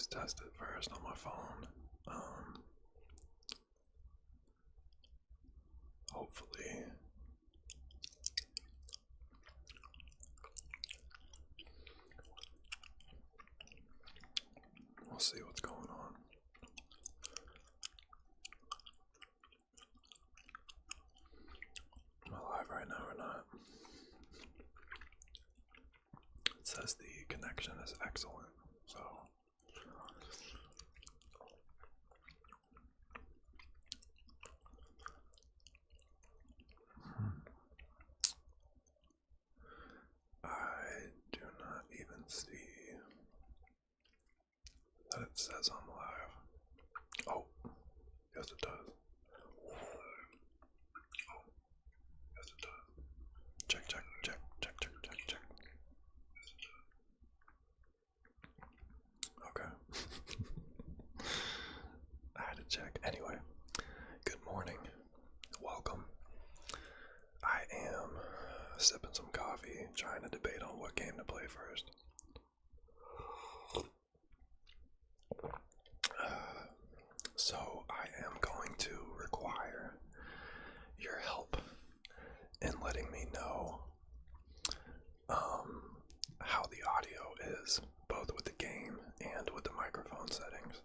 always test it first on my phone. Hopefully. We'll see what's going on. Am I live right now or not? It says the connection is excellent, so. I do not even see that it says I'm live. Oh, yes it does. Oh, yes it does. Check, check, check, check, check, check, check. Okay. I had to check. Anyway, good morning. Welcome. I am sipping some coffee, trying to debate on what game to play first. So I am going to require your help in letting me know how the audio is, both with the game and with the microphone settings.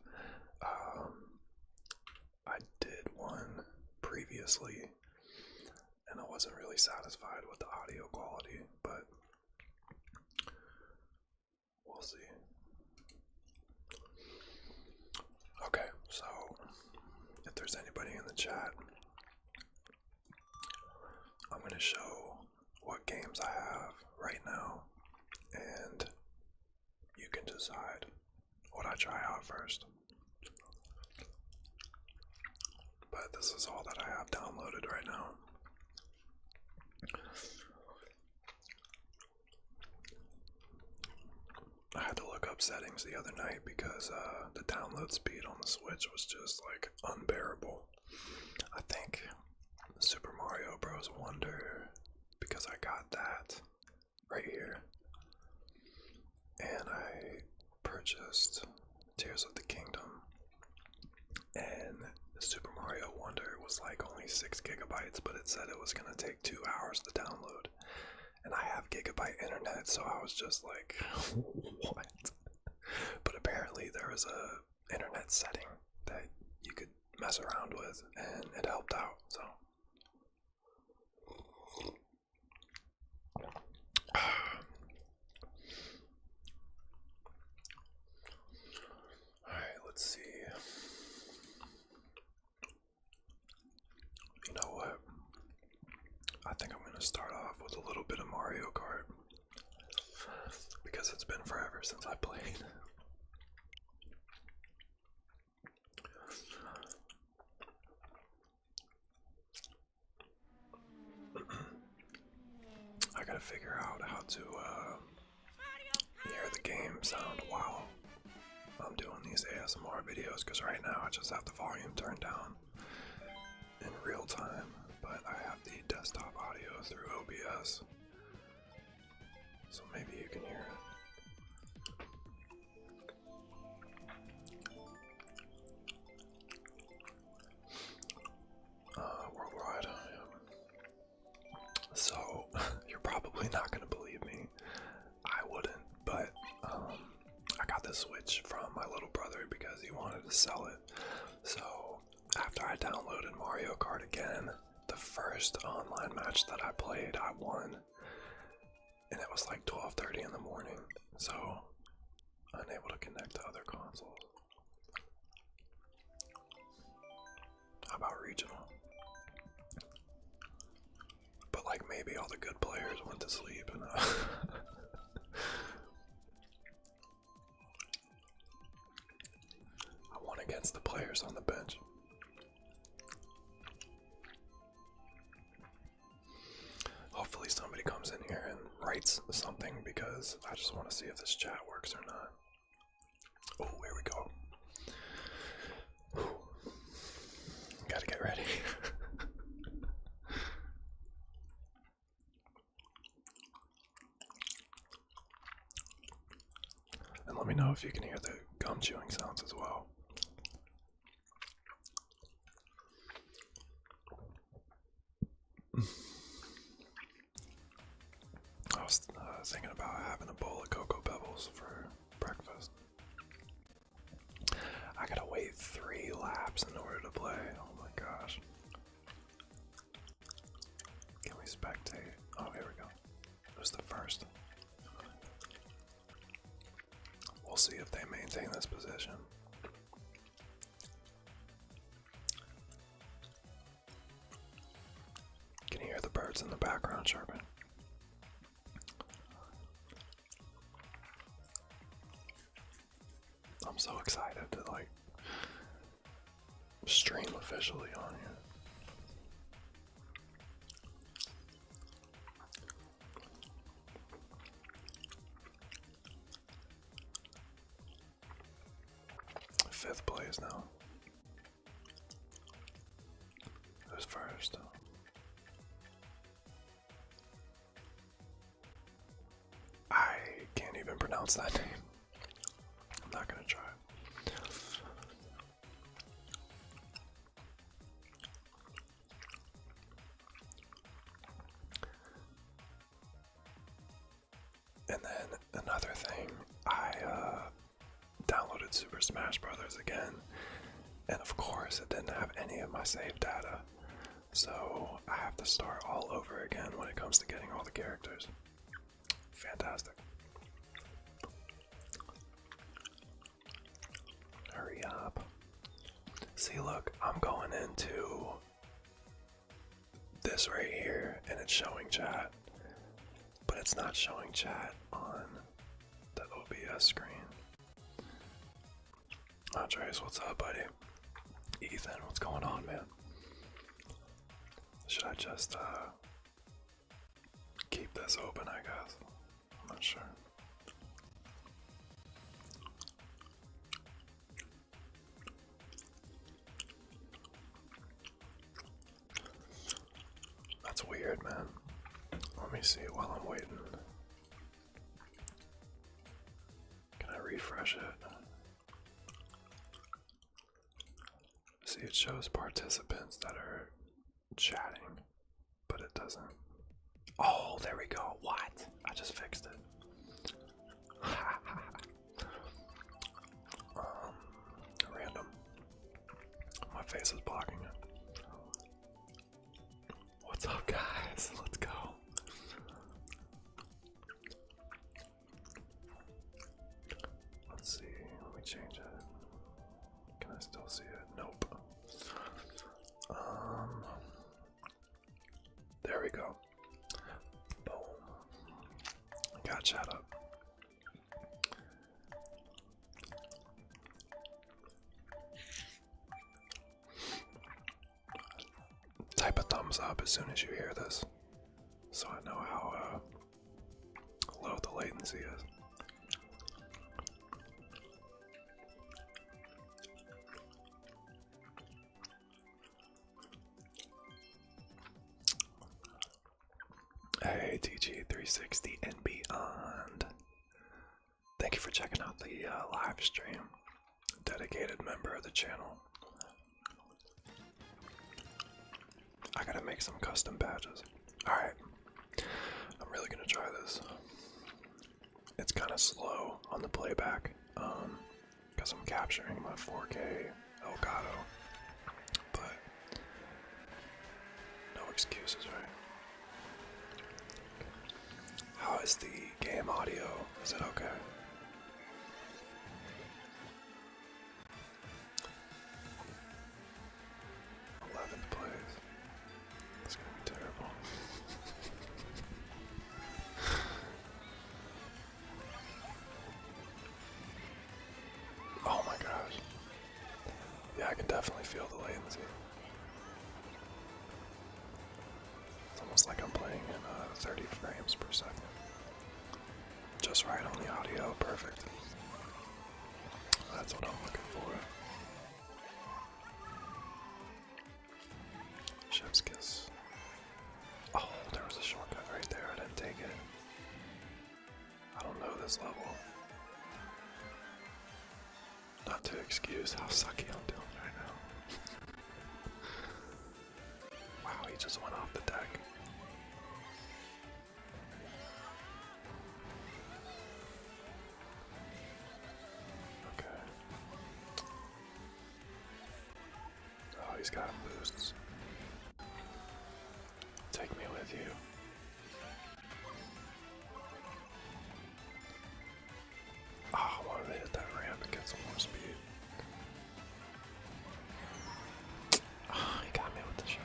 I did one previously and I wasn't really satisfied with the audio quality, but we'll see. Okay, so if there's anybody in the chat, I'm going to show what games I have right now, and you can decide what I try out first. But this is all that I have downloaded right now. I had to look up settings the other night because the download speed on the Switch was just like unbearable. I think Super Mario Bros. Wonder, because I got that right here, and I purchased Tears of the Kingdom, and Super Mario Wonder was like only 6 gigabytes, but it said it was gonna take 2 hours to download. And I have gigabyte internet, so I was just like, what? But apparently there was a internet setting that you could mess around with, and it helped out, so. Alright, let's see. You know what? I think I'm gonna start off with a little bit of Mario Kart, because it's been forever since I played. I gotta figure out how to hear the game sound while I'm doing these ASMR videos, because right now I just have the volume turned down in real time, but I have the desktop audio through OBS, so maybe you can hear it. Worldwide. So, you're probably not gonna believe me. I wouldn't, but I got the Switch from my little brother because he wanted to sell it. So, after I downloaded Mario Kart again, the first online match that I played, I won. And it was like 12:30 in the morning, so unable to connect to other consoles. How about regional? But like maybe all the good players went to sleep and I won against the players on the bench. Hopefully somebody comes in here and writes something, because I just want to see if this chat works or not. Oh, here we go. Whew. Gotta get ready. And let me know know if you can hear the gum chewing sounds as well. I was thinking about having a bowl of Cocoa Pebbles for breakfast. I gotta wait 3 laps in order to play. Oh my gosh. Can we spectate? Oh, here we go. It was the first. We'll see if they maintain this position. Can you hear the birds in the background chirping? I'm so excited to like stream officially on here. Fifth place now. Who's first? I can't even pronounce that name. I'm not gonna try. And then another thing, I downloaded Super Smash Brothers again, and of course it didn't have any of my save data, so I have to start all over again when it comes to getting all the characters. Fantastic. Hurry up. See, look, I'm going into this right here, and it's showing chat, but it's not showing chat on the OBS screen. Andres, what's up, buddy? Ethan, what's going on, man? Should I just keep this open, I guess? I'm not sure. That's weird, man. Let me see while I'm waiting. Can I refresh it? See, it shows participants that are chatting, but it doesn't. Oh, there we go. What? I just fixed it. Random. My face is blocking it. What's up, guys? Let's go. Let's see. Let me change it. Can I still see it? Nope. There we go. Boom. Got chat up. Type a thumbs up as soon as you hear this, so I know how low the latency is. Hey, TG360 and beyond. Thank you for checking out the live stream. Dedicated member of the channel. I gotta make some custom badges. Alright. I'm really gonna try this. It's kind of slow on the playback, because I'm capturing my 4K Elgato. But no excuses, right? How is the game audio? Is it okay? It's gonna be terrible. Oh my gosh. Yeah, I can definitely feel the latency. It's almost like I'm playing in 30 frames per second. Just right on the audio, perfect. That's what I'm looking for. Chef's kiss. Oh, there was a shortcut right there. I didn't take it. I don't know this level. excuse how sucky I'm doing right now. Wow, he just went off the deck. Okay. Oh, he's got boosts. Take me with you. Oh, I wanted to hit that ramp and get some more speed. Oh, he got me with the shot.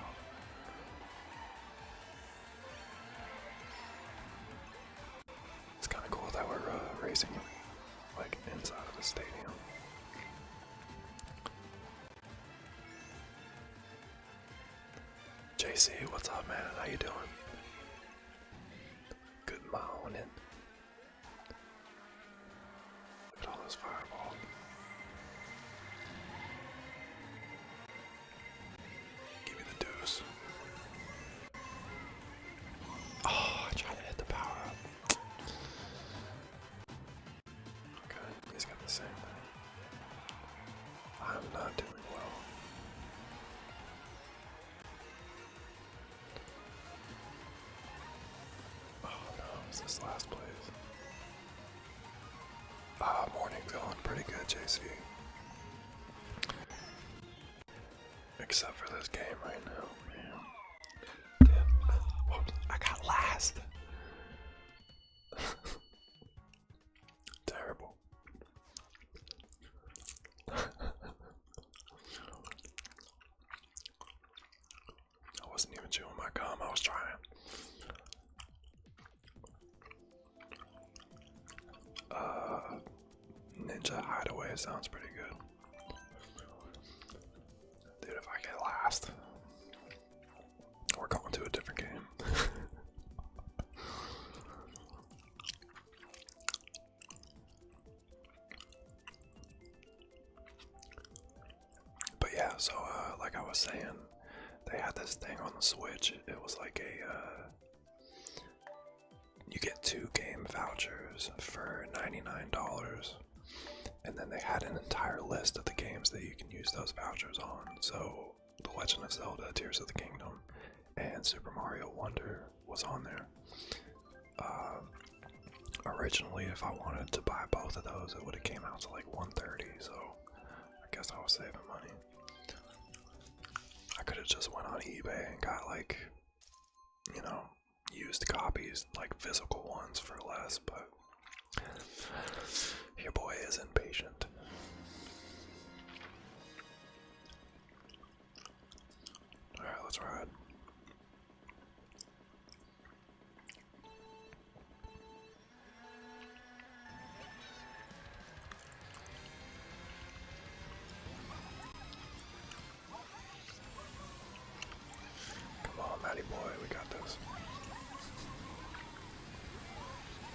It's kind of cool that we're racing like inside of the stadium. JC, what's up, man? How you doing? Good morning. Look at all those fireballs. Give me the deuce. Oh, I tried to hit the power up. Okay, he's got the same thing. I'm not doing well. Oh no, it's this last place. Morning's going pretty good, JC. Except for this game right now, man. Damn. Whoops, I got last. Terrible. I wasn't even chewing my gum, I was trying. Ninja Hideaway sounds pretty good. Dude, if I get last, we're going to a different game. But yeah, so like I was saying, they had this thing on the Switch. It was like a you get 2 game vouchers for $99. And then they had an entire list of the games that you can use those vouchers on. So, The Legend of Zelda, Tears of the Kingdom, and Super Mario Wonder was on there. Originally, if I wanted to buy both of those, it would have came out to like $130. So, I guess I was saving money. I could have just went on eBay and got like, you know, used copies, like physical ones for less, but your boy is impatient. Alright, let's ride. Come on, Matty boy, we got this.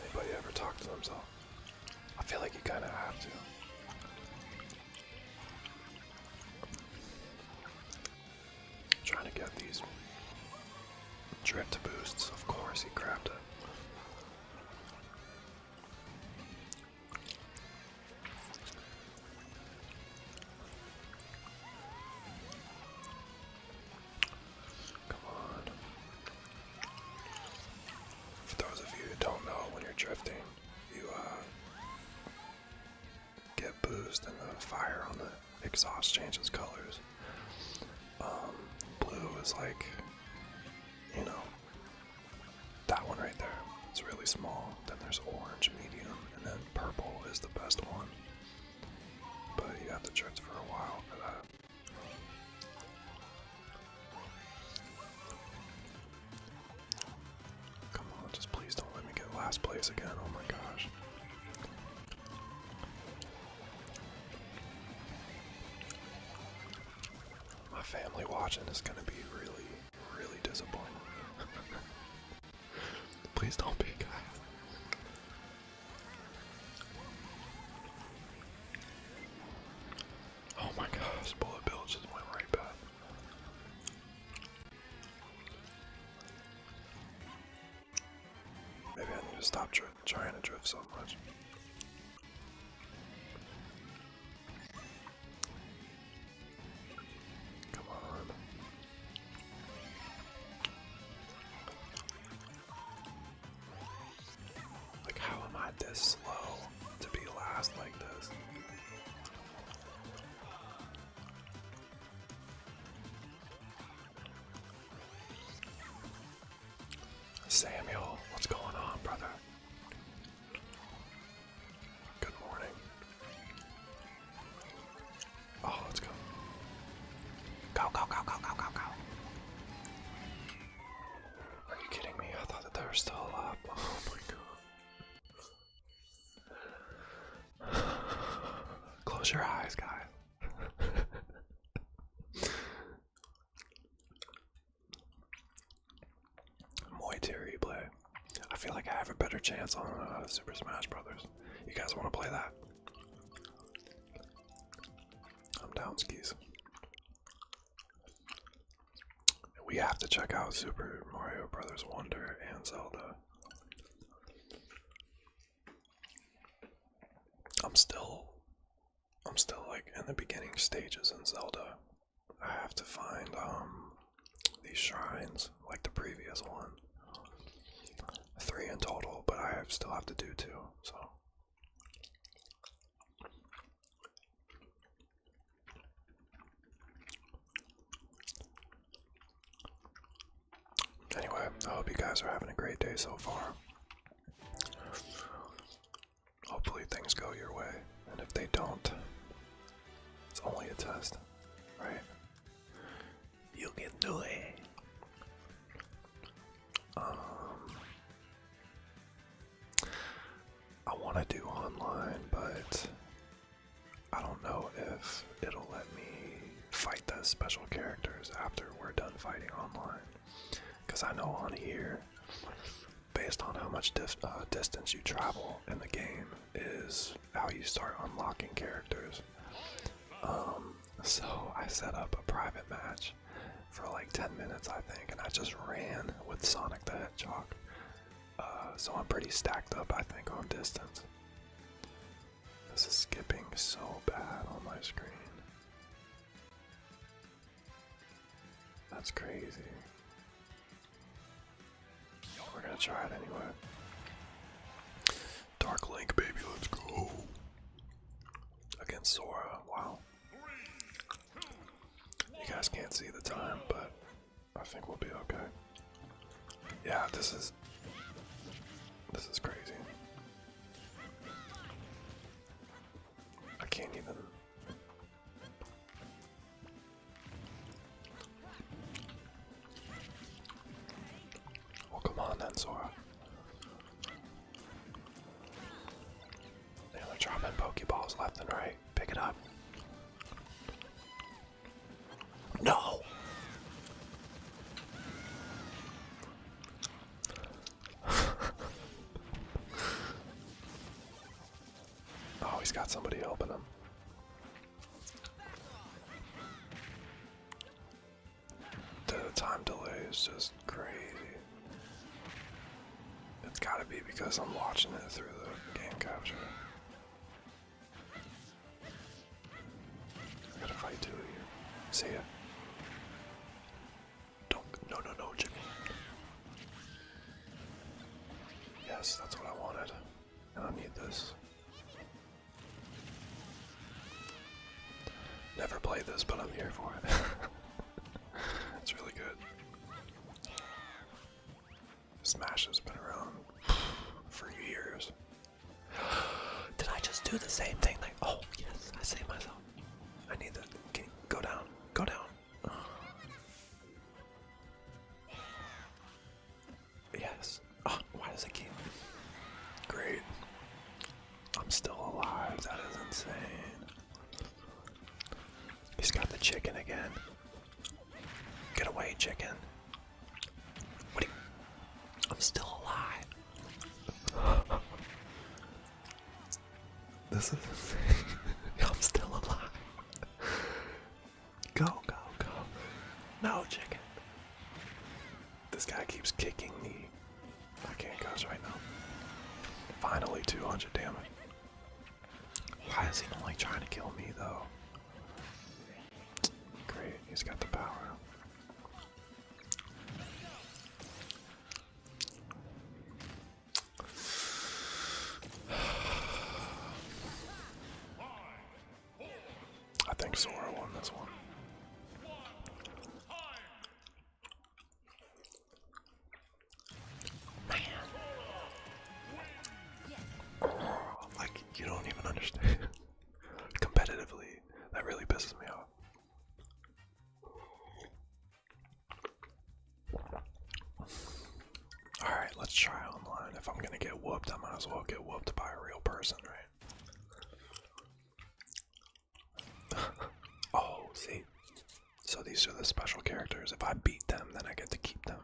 Anybody ever talk to themselves? I feel like you kind of have to. Trying to get these drift boosts. Of course, he grabbed it. Come on. For those of you who don't know, when you're drifting, you get boost and the fire on the exhaust changes colors. Blue is like, you know, that one right there. It's really small. Then there's orange, medium, and then purple is the best one. But you have to drift for a while for that. Come on, just please don't let me get last place again. Oh my gosh. My family watching is gonna be really, really disappointed. Please don't be, guys. Oh my gosh, Bullet Bill just went right back. Maybe I need to stop trying to drift so much. this slow to be last like this. Samuel, what's going on, brother? Good morning. Oh, let's go. Go, go, go, go, go, go, go. Are you kidding me? I thought that they were still up. Oh my god. Close your eyes, guys. Replay. I feel like I have a better chance on Super Smash Brothers. You guys want to play that? I'm down, skis. We have to check out Super Mario Brothers Wonder and Zelda. I'm still like in the beginning stages in Zelda. I have to find these shrines like the previous one. 3 in total, but I still have to do 2, so. Anyway, I hope you guys are having a great day so far. Hopefully things go your way, and if they don't, it's only a test, right? You can do it. I want to do online, but I don't know if it'll let me fight the special characters after we're done fighting online. Because I know on here, based on how much distance you travel in the game, is how you start unlocking characters. So I set up a private match for like 10 minutes, I think, and I just ran with Sonic the Hedgehog. So I'm pretty stacked up, I think, on distance. This is skipping so bad on my screen. That's crazy. We're gonna try it anyway. Dark Link, baby, let's go. Against Sora, wow. You guys can't see the time, but I think we'll be okay. Yeah, this is crazy. I can't even. Well, come on then, Sora. Yeah, they're dropping Pokeballs left and right. Pick it up. No! Oh, he's got somebody helping him. The time delay is just crazy. It's gotta be because I'm watching it through the game capture. I gotta fight 2 of you. See ya. No, chicken. Yes, that's what I wanted. And I need this. Never played this, but I'm here for it. It's really good. Smash has been around for years. Did I just do the same thing? Like, oh, yes, I saved myself. I need that. Okay, go down. Go down. Yes. Oh, why does it keep? Great. I'm still alive. That is insane. He's got the chicken again. Get away, chicken. What? I'm still alive. This is insane. I'm still alive. Go, go, go. No, chicken. This guy keeps kicking me. I can't cuss right now. Finally 200 damage. Why is he only trying to kill me though? Great, he's got the power. Sora won this one. Man. Like, you don't even understand. Competitively, that really pisses me off. Alright, let's try online. If I'm gonna get whooped, I might as well get whooped by a real person, right? Oh, see? So these are the special characters. If I beat them, then I get to keep them.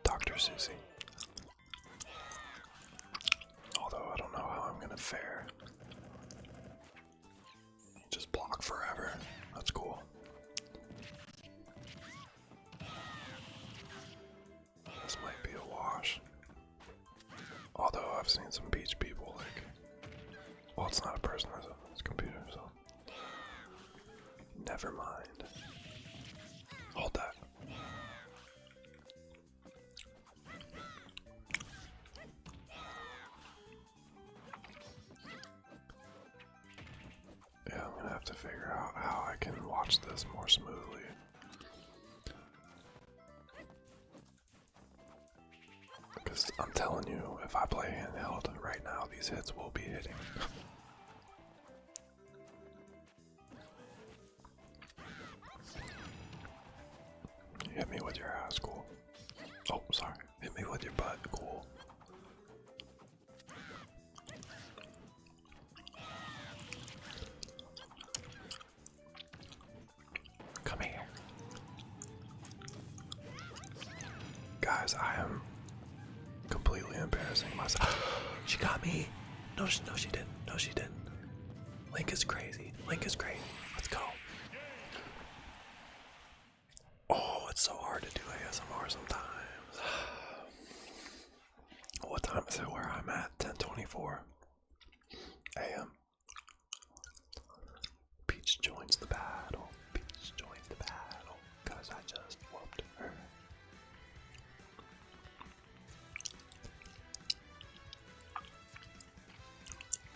Dr. Susie. Although I don't know how I'm gonna fare. Just block forever. That's cool. This might be a wash. Although I've seen some beach people like, well, it's not a person, it's a computer, so never mind. Hold that. Yeah, I'm gonna have to figure out how I can watch this more smoothly. Because I'm telling you, if I play handheld right now, these hits will be hitting. You hit me with your ass, cool. Oh, sorry. Hit me with your butt, cool. Come here. Guys, I am completely embarrassing myself. She got me. No, she didn't. No, she didn't. Link is crazy. Link is great. Let's go. Oh, it's so hard to do ASMR sometimes. What time is it where I'm at? 10:24 a.m. Peach joins the battle. Peach joins the battle. Cause I just whooped her.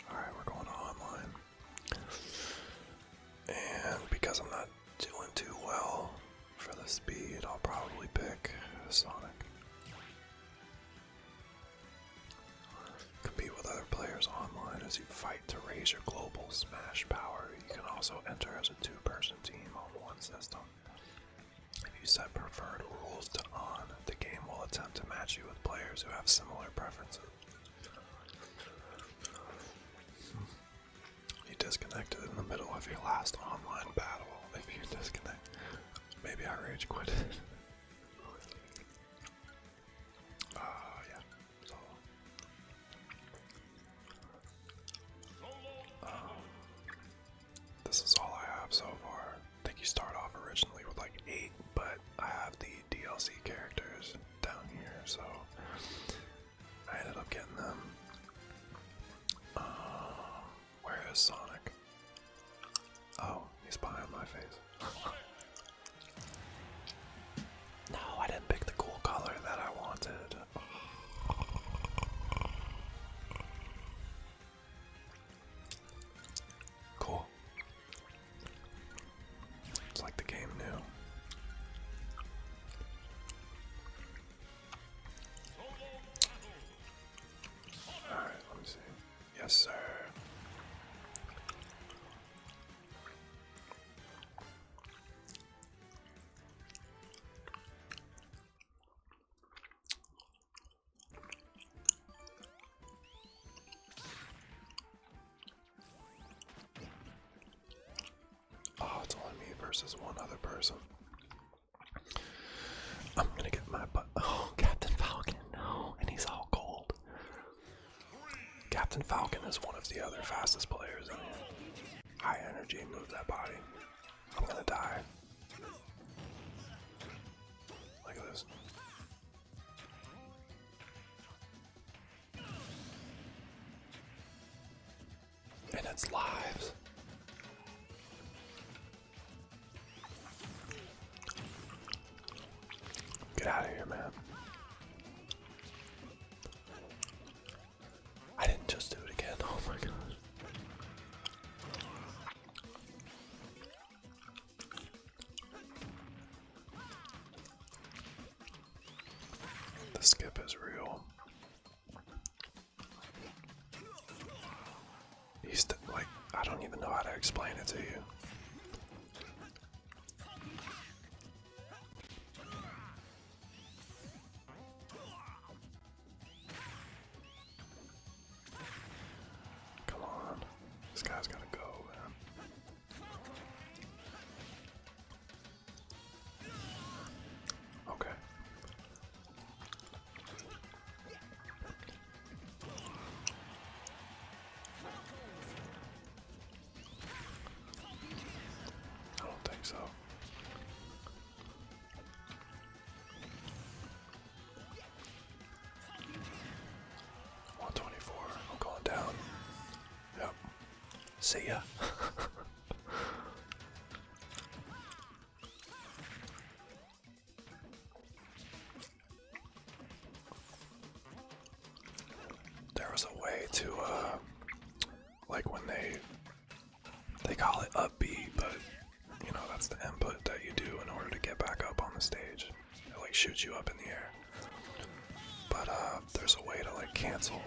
Alright, we're going online. And because I'm not doing too well for the speed, I'll probably pick Sonic. Compete with other players online as you fight to raise your global smash power. You can also enter as a two-person team on one system. If you set preferred rules to on, the game will attempt to match you with players who have similar preferences. You disconnected in the middle of your last online battle. If you disconnect, maybe I rage quit. Yeah. So, this is all I have so far. I think you start off originally with like 8, but I have the DLC characters down here, so I ended up getting them. Where is Sonic? Oh, he's behind my face. No, I didn't pick the cool color that I wanted. Cool. It's like the game knew. Alright, let me see. Yes, sir. Oh, it's only me versus one other person. I'm gonna get my butt. Oh, Captain Falcon, no. And he's all gold. Captain Falcon is one of the other fastest players in here. High energy, move that body. I'm gonna die. Look at this. And it's lives. Get out of here, man. I didn't just do it again. Oh my gosh. is real. He's like, I don't even know how to explain it to you. Come on, this guy's gotta go, man. Okay. I don't think so. $124. I'm going down. Yep. See ya. There was a way to, like when they call it up B, but you know, that's the input that you do in order to get back up on the stage. It like shoots you up in the air. But there's a way to like cancel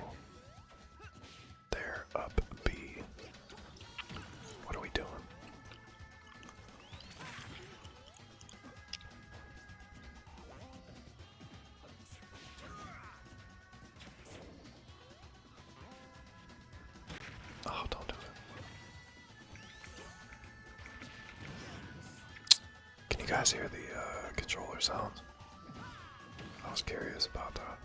their up B. What are we doing? Oh, don't do it. Can you guys hear the controller sounds? I was curious about that.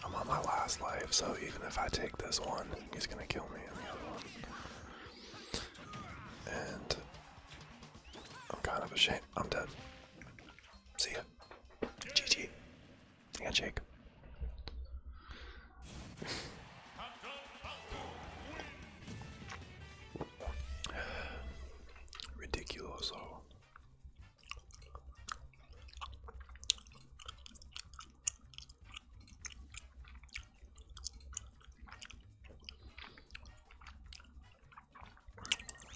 I'm on my last life, so even if I take this one, he's gonna kill me in the other one. And I'm kind of ashamed. I'm dead. See ya. GG. Handshake. Ridiculoso.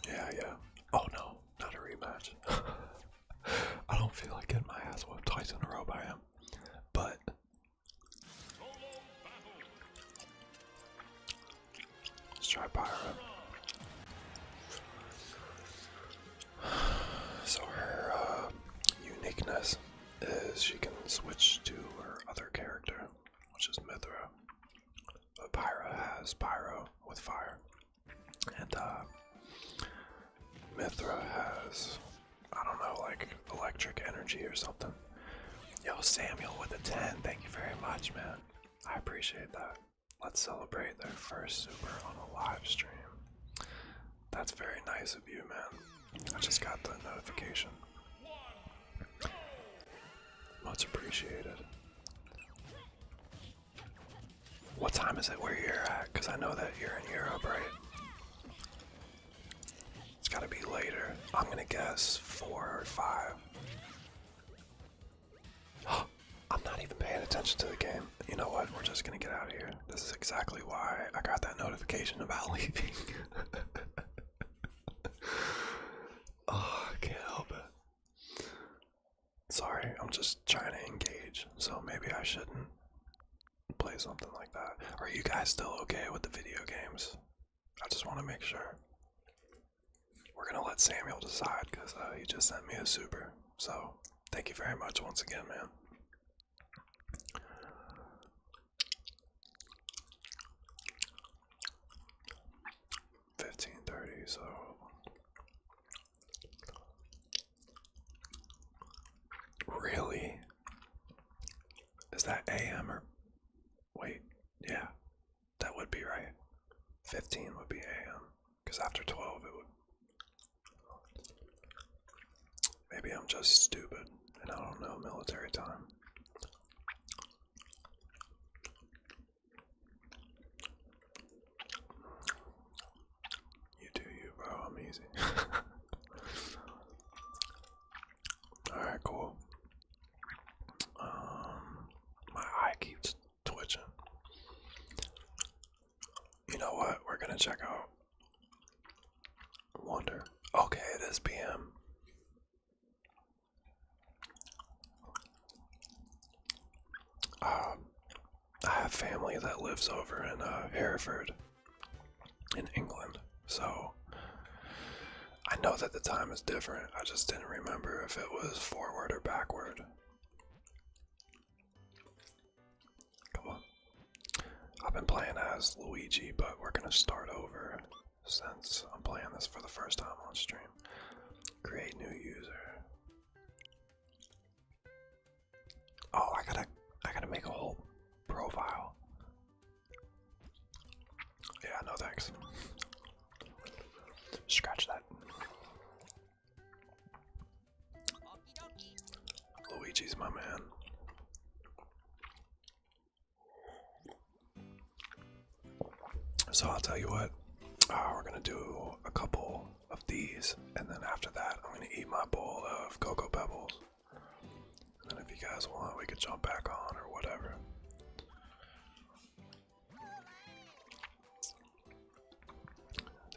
Yeah. Oh no, not a rematch. I don't feel like getting my ass whooped twice in a row by him. But let's try Pyra. So her uniqueness is she can switch to her other character, which is Mithra. But Pyra has Pyro with fire. And Mithra has, I don't know, like electric energy or something. Yo, Samuel with a 10, thank you very much, man. I appreciate that. Let's celebrate their first super on a live stream. That's very nice of you, man. I just got the notification. Much appreciated. What time is it where you're at? Because I know that you're in Europe, right? It's gotta be later. I'm gonna guess 4 or 5. I'm not even paying attention to the game. You know what? We're just gonna get out of here. This is exactly why I got that notification about leaving. Oh, I can't help it. Sorry, I'm just trying to engage, so maybe I shouldn't play something like that. Are you guys still okay with the video games? I just want to make sure. We're gonna let Samuel decide because he just sent me a super. So, thank you very much once again, man. $15.30, so really? Is that AM or wait, yeah, that would be right. 15 would be AM, because after 12 it would. Maybe I'm just stupid and I don't know military time. You do you, bro. I'm easy. Alright, cool. My eye keeps twitching. You know what? We're gonna check out Wonder. Okay, it is PM. lives over in Hereford in England, so I know that the time is different. I just didn't remember if it was forward or backward. Come on. I've been playing as Luigi, but we're gonna start over since I'm playing this for the first time on stream. Create new user. Oh, I gotta make a whole profile. Yeah, no thanks. Scratch that. Luigi's my man. So I'll tell you what, we're gonna do a couple of these, and then after that I'm gonna eat my bowl of Cocoa Pebbles. And then if you guys want, we could jump back on or whatever.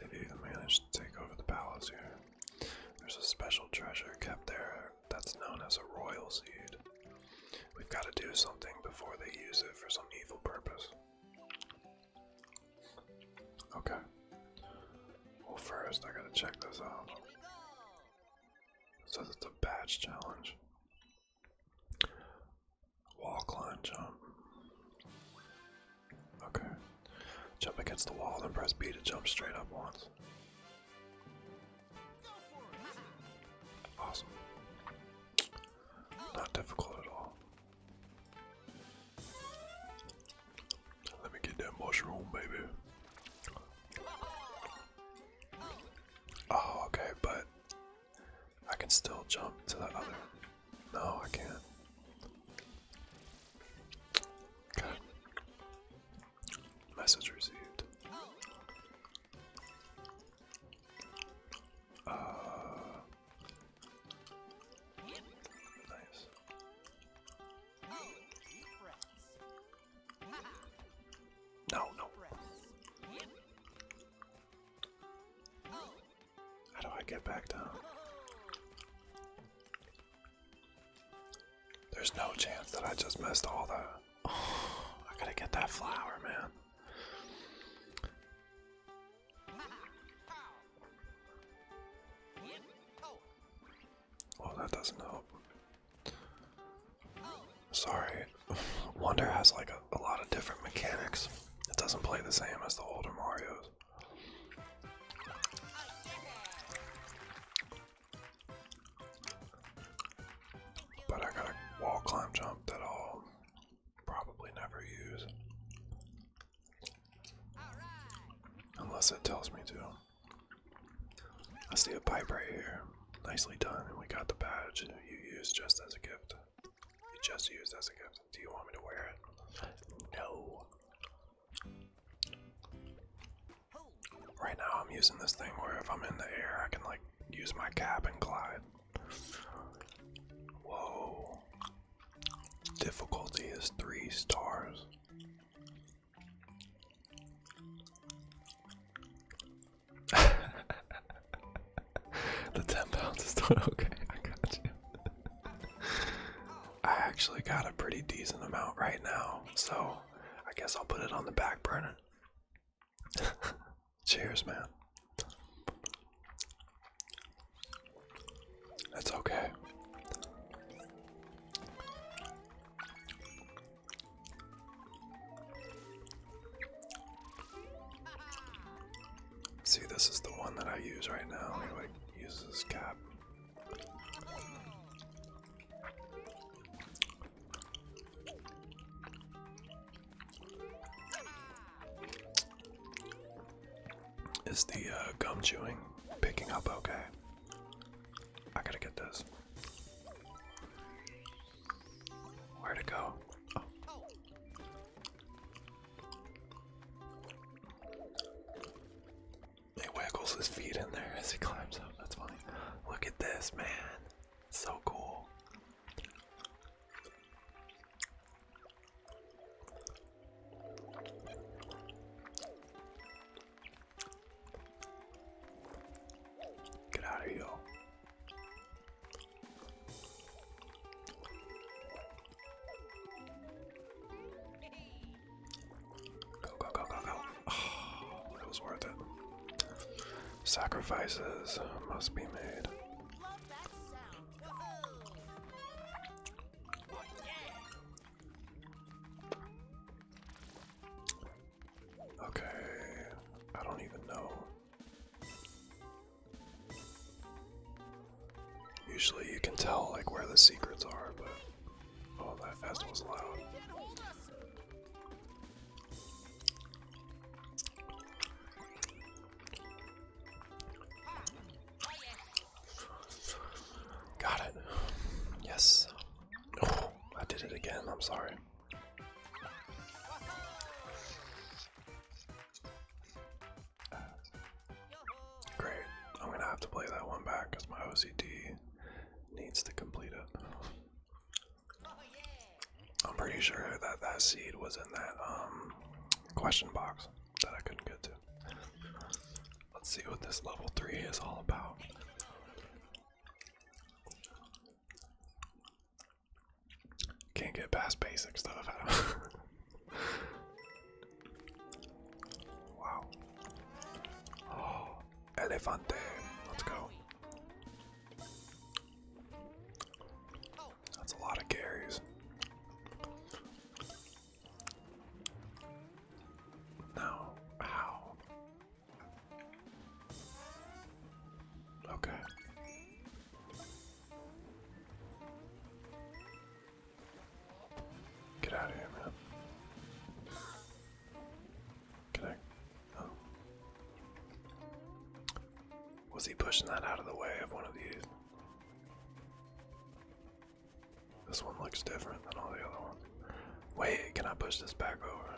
They've even managed to take over the palace here. There's a special treasure kept there that's known as a royal seed. We've got to do something before they use it for some evil purpose. Okay. Well, first I gotta check this out. It says it's a badge challenge. Wall climb jump. Okay. Jump against the wall, then press B to jump straight up once. Awesome. Not difficult at all. Let me get that mushroom, baby. Oh, okay, but I can still jump to the other. No, I can't. Okay. Message received. Nice. No. How do I get back down? There's no chance that I just missed all that. Oh, I gotta get that flower, man. Well, that doesn't help. Sorry. Wonder has like a lot of different mechanics. It doesn't play the same as the older Marios. But I got a wall climb jump that I'll probably never use. Unless it tells me to. I see a pipe right here. Nicely done, and we got the badge you used just as a gift. You just used as a gift. Do you want me to wear it? No. Right now I'm using this thing where if I'm in the air I can like use my cap and glide. Whoa. Difficulty is 3 stars. The 10 pounds is doing okay, I got you. I actually got a pretty decent amount right now, so I guess I'll put it on the back burner. Cheers, man. It's okay. See, this is the one that I use right now. He like uses his cap. Is the gum chewing picking up okay? I gotta get this. Where'd it go? Oh. He wiggles his feet in there as he climbs up. That's funny. Look at this, man. It's so cool. Get out of here. Sacrifices must be made. Okay, I don't even know. Usually you can tell like where the secrets are, but oh, that festival's loud. Got it. Yes. Oh, I did it again. I'm sorry. Great. I'm gonna have to play that one back because my OCD needs to complete it. I'm pretty sure that that seed was in that question box that I couldn't get to. Let's see what this level 3 is all about. Can't get past basic stuff. Wow. Oh, elefante. Let's go. That's a lot of carries. No. Ow. Okay. Get out of here, man. Can I? Oh. Was he pushing that out of the way of one of these? This one looks different than all the other ones. Wait, can I push this back over?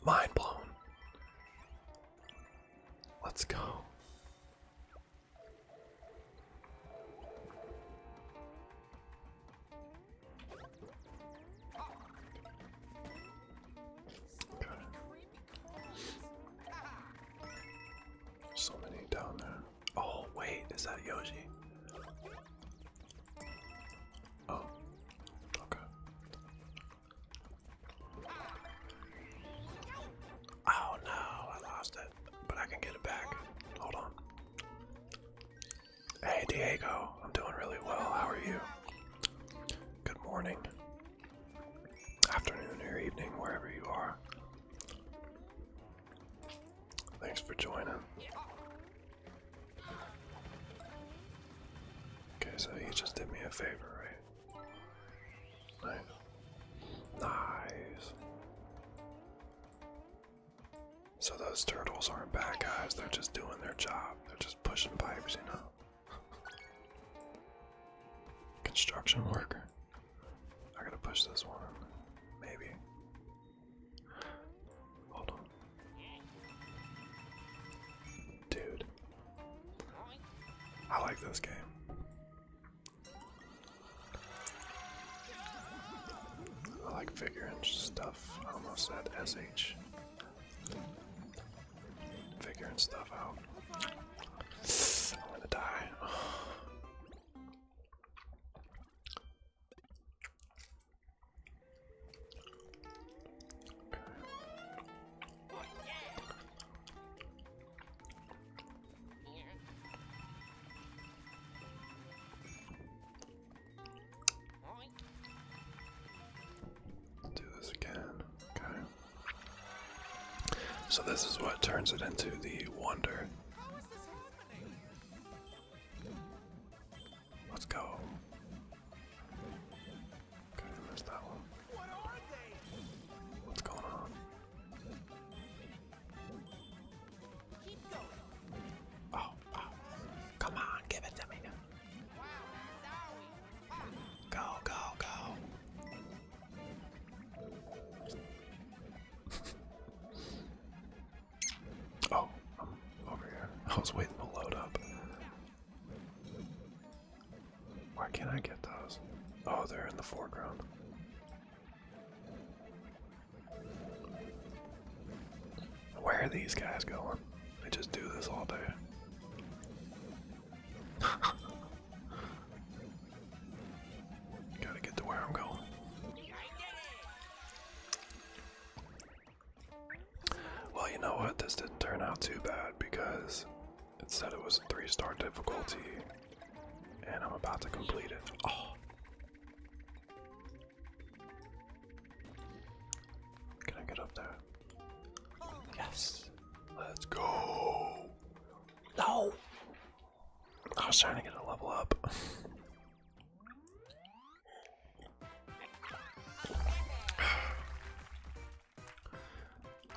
Mind blown. Let's go. Okay. So many down there. Oh, wait, is that Yoshi? Oh, okay. Oh no, I lost it, but I can get it back. Hold on. Hey Diego, I'm doing really well. How are you? Good morning, afternoon, or evening, wherever you are. Thanks for joining. Okay, so he just did me a favor, right? Nice. Nice. So those turtles aren't bad guys, they're just doing their job. They're just pushing pipes, you know? Construction worker. I gotta push this one, maybe. Hold on. Dude. I like this game. I like figuring stuff. I almost said SH. Figuring stuff out. I'm gonna die. Do this again. Okay. So this is what turns it into the wonder. Let's go. Okay, missed that one. What's going on? Oh, oh. Come on, give it to me. Go, go, go. Oh, I'm over here. I was waiting to load up. Why can't I get those? Oh, they're in the foreground. Where are these guys going? They just do this all day. Gotta get to where this didn't turn out too bad because it said it was a 3-star difficulty, and I'm about to complete it. Oh. Can I get up there? Yes. Let's go. No. I was trying to get a level up.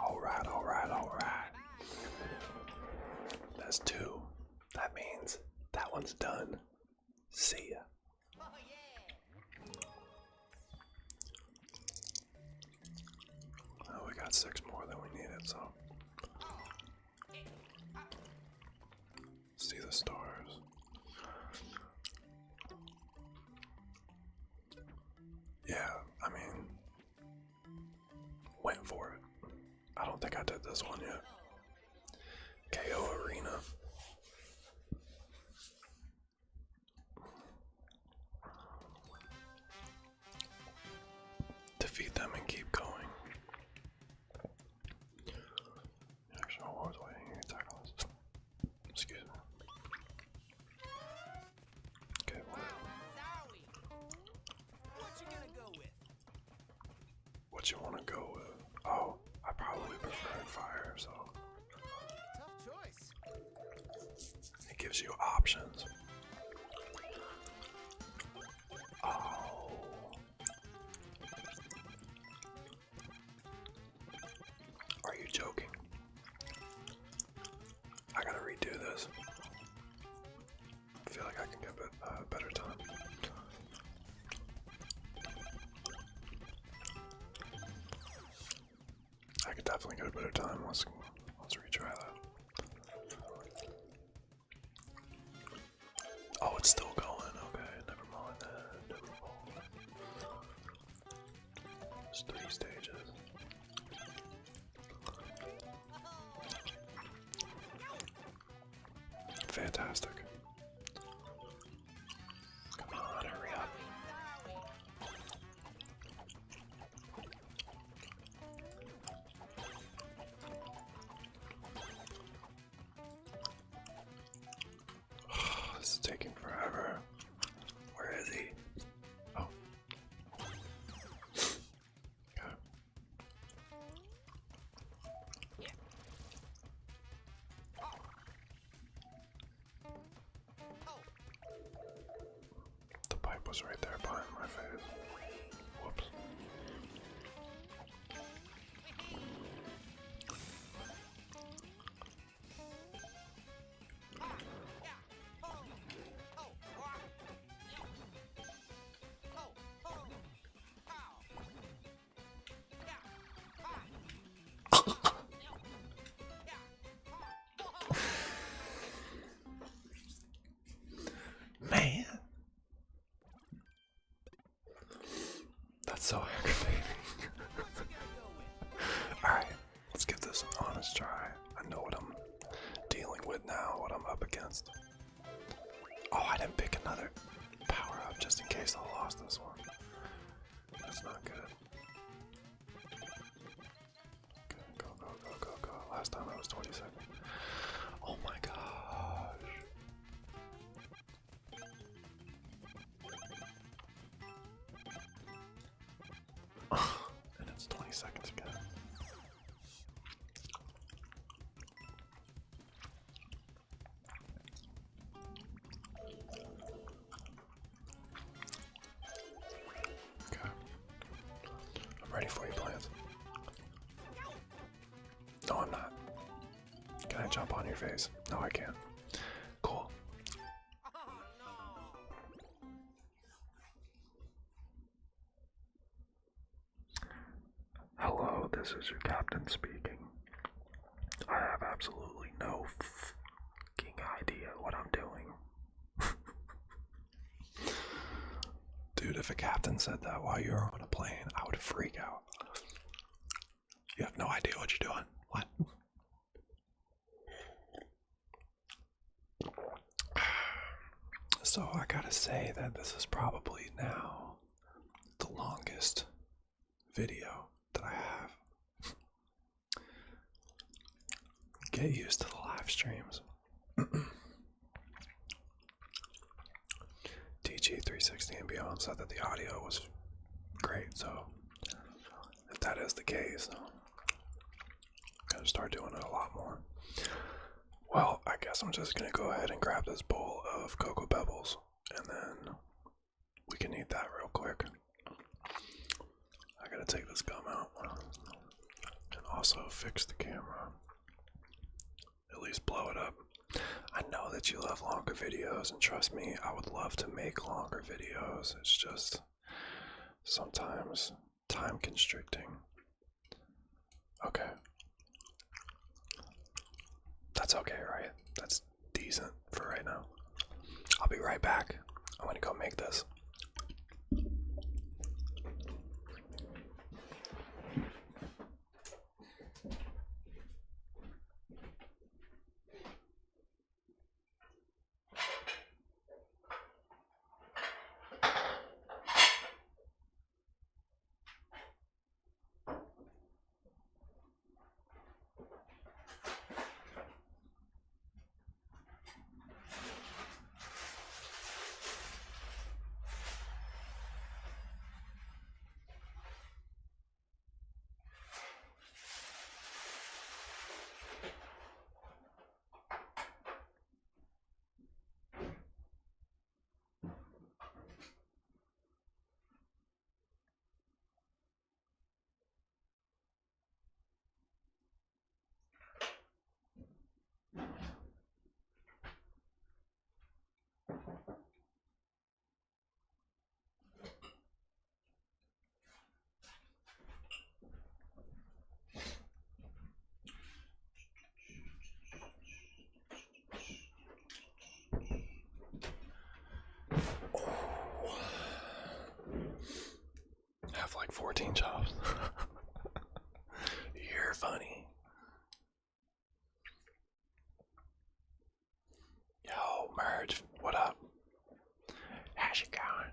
Alright, alright, alright. That's 2. That means that one's done. See ya. Oh, we got 6 more than we needed, so. See the stars. Yeah, I mean, went for it. I don't think I did this one yet. KO Arena. Defeat them and keep going. Action awards waiting tackle this. Excuse me. Okay, what you wanna go with? Oh, I probably prefer fire, so tough choice. It gives you options. Oh. Are you joking? I gotta redo this. I feel like I can get a better time. I could definitely get a better time. Let's retry that. Oh, it's still going. Okay, never mind that. Never mind. It's 3 stages. Fantastic. Come on, hurry up. This is taking forever. Where is he? Oh. Okay. The pipe was right there behind my face. Whoops. Man, that's so aggravating. Alright, let's give this an honest try. I know what I'm dealing with now, what I'm up against. Oh, I didn't pick another power up just in case I lost this one. That's not good. Okay, go, go, go, go, go. Last time I was 20 seconds. Oh my gosh. And it's 20 seconds again. Okay. I'm ready for you, Plants. No, I'm not. Can I jump on your face? No, I can't. Cool. Hello, this is your captain speaking. I have absolutely no fucking idea what I'm doing. Dude, if a captain said that while you were on a plane, I would freak out. You have no idea what you're doing. What? So I gotta say that this is probably now the longest video that I have. get used to the live streams. TG360 and beyond said that the audio was great, so if that is the case, I'm gonna start doing it a lot more. Well, I guess I'm just gonna go ahead and grab this bowl of Cocoa Pebbles, and then we can eat that real quick. I gotta take this gum out and also fix the camera. At least blow it up. I know that you love longer videos, and trust me, I would love to make longer videos. It's just sometimes time constricting. Okay. That's okay, right? That's decent for right now. I'll be right back. I'm gonna go make this. Have like 14 jobs. You're funny. Yo, Merge, what up? How's it going?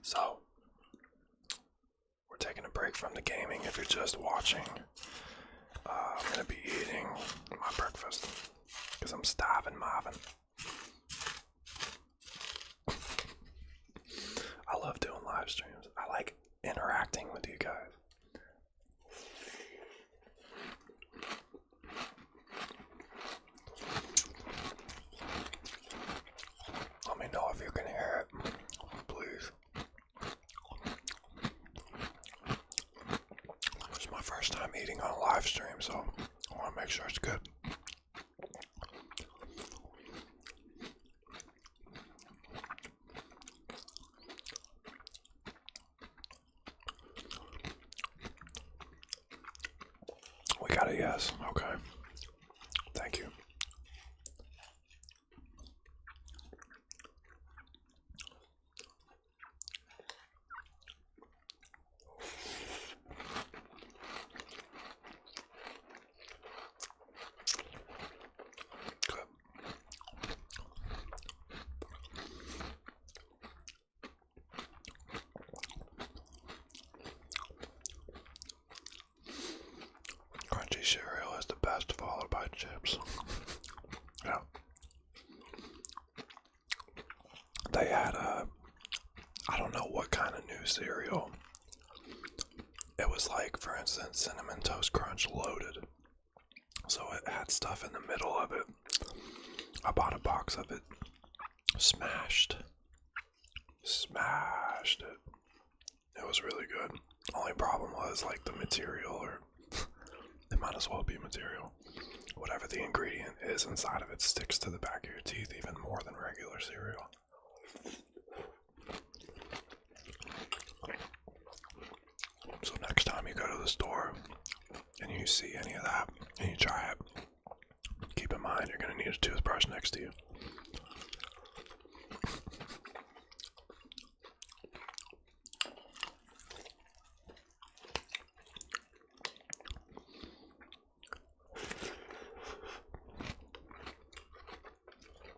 So, we're taking a break from the gaming if you're just watching. I'm gonna be eating my breakfast because I'm starving, Marvin. I love doing live streams. I like interacting with you guys. Let me know if you can hear it, please. It's my first time eating on a live stream, so I want to make sure it's good. We got a yes. Okay. Thank you. Good. Crunchy cereal is the best, followed by chips. Yeah. They had I don't know what kind of new cereal. It was like, for instance, Cinnamon Toast Crunch loaded. So it had stuff in the middle of it. I bought a box of it. Smashed it. It was really good. Only problem was like the material, or it might as well be material. Whatever the ingredient is inside of it sticks to the back of your teeth even more than regular cereal. So next time you go to the store and you see any of that and you try it, keep in mind you're going to need a toothbrush next to you.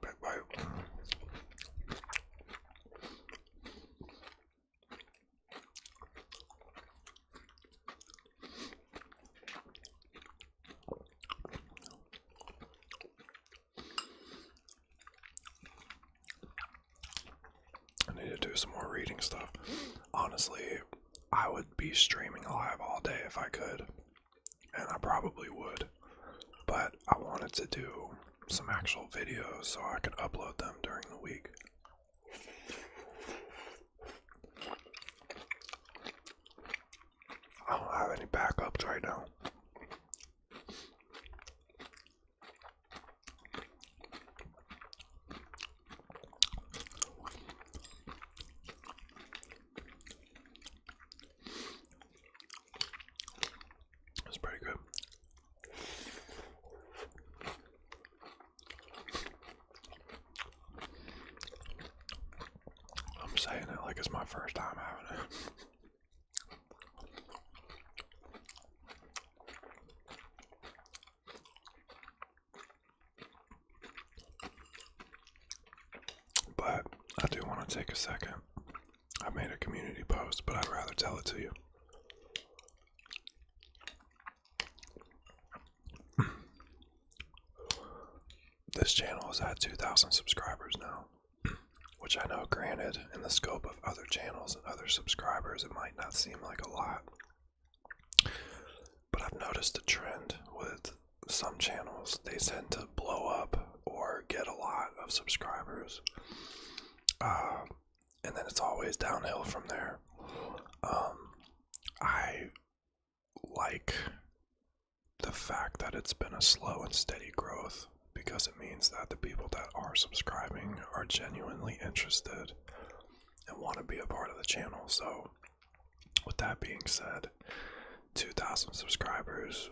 Big bite. some more reading stuff. Honestly, I would be streaming live all day if I could, and I probably would, but I wanted to do some actual videos so I could upload them during the week. I don't have any backups right now. It's pretty good. I'm saying it like it's my first time having it. But I do want to take a second. I made a community post, but I'd rather tell it to you. This channel is at 2,000 subscribers now, which I know, granted, in the scope of other channels and other subscribers, it might not seem like a lot. But I've noticed a trend with some channels. They tend to blow up or get a lot of subscribers. And then it's always downhill from there. I like the fact that it's been a slow and steady growth, because it means that the people that are subscribing are genuinely interested and want to be a part of the channel. So with that being said, 2,000 subscribers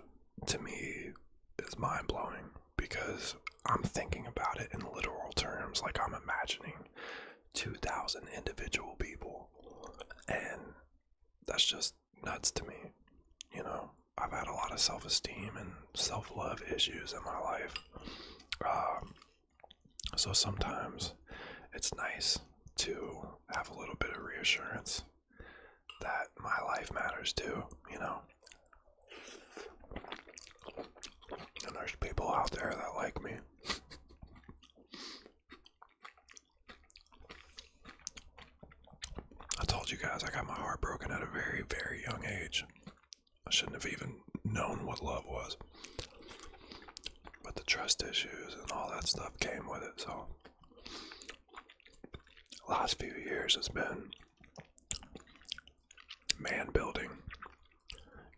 to me is mind-blowing, because I'm thinking about it in literal terms. Like, I'm imagining 2,000 individual people, and that's just nuts to me. You know, I've had a lot of self-esteem and self-love issues in my life, so sometimes it's nice to have a little bit of reassurance that my life matters too, you know. And there's people out there that like me. I told you guys I got my heart broken at a very, very young age. I shouldn't have even known what love was. But the trust issues and all that stuff came with it, so the last few years has been man building,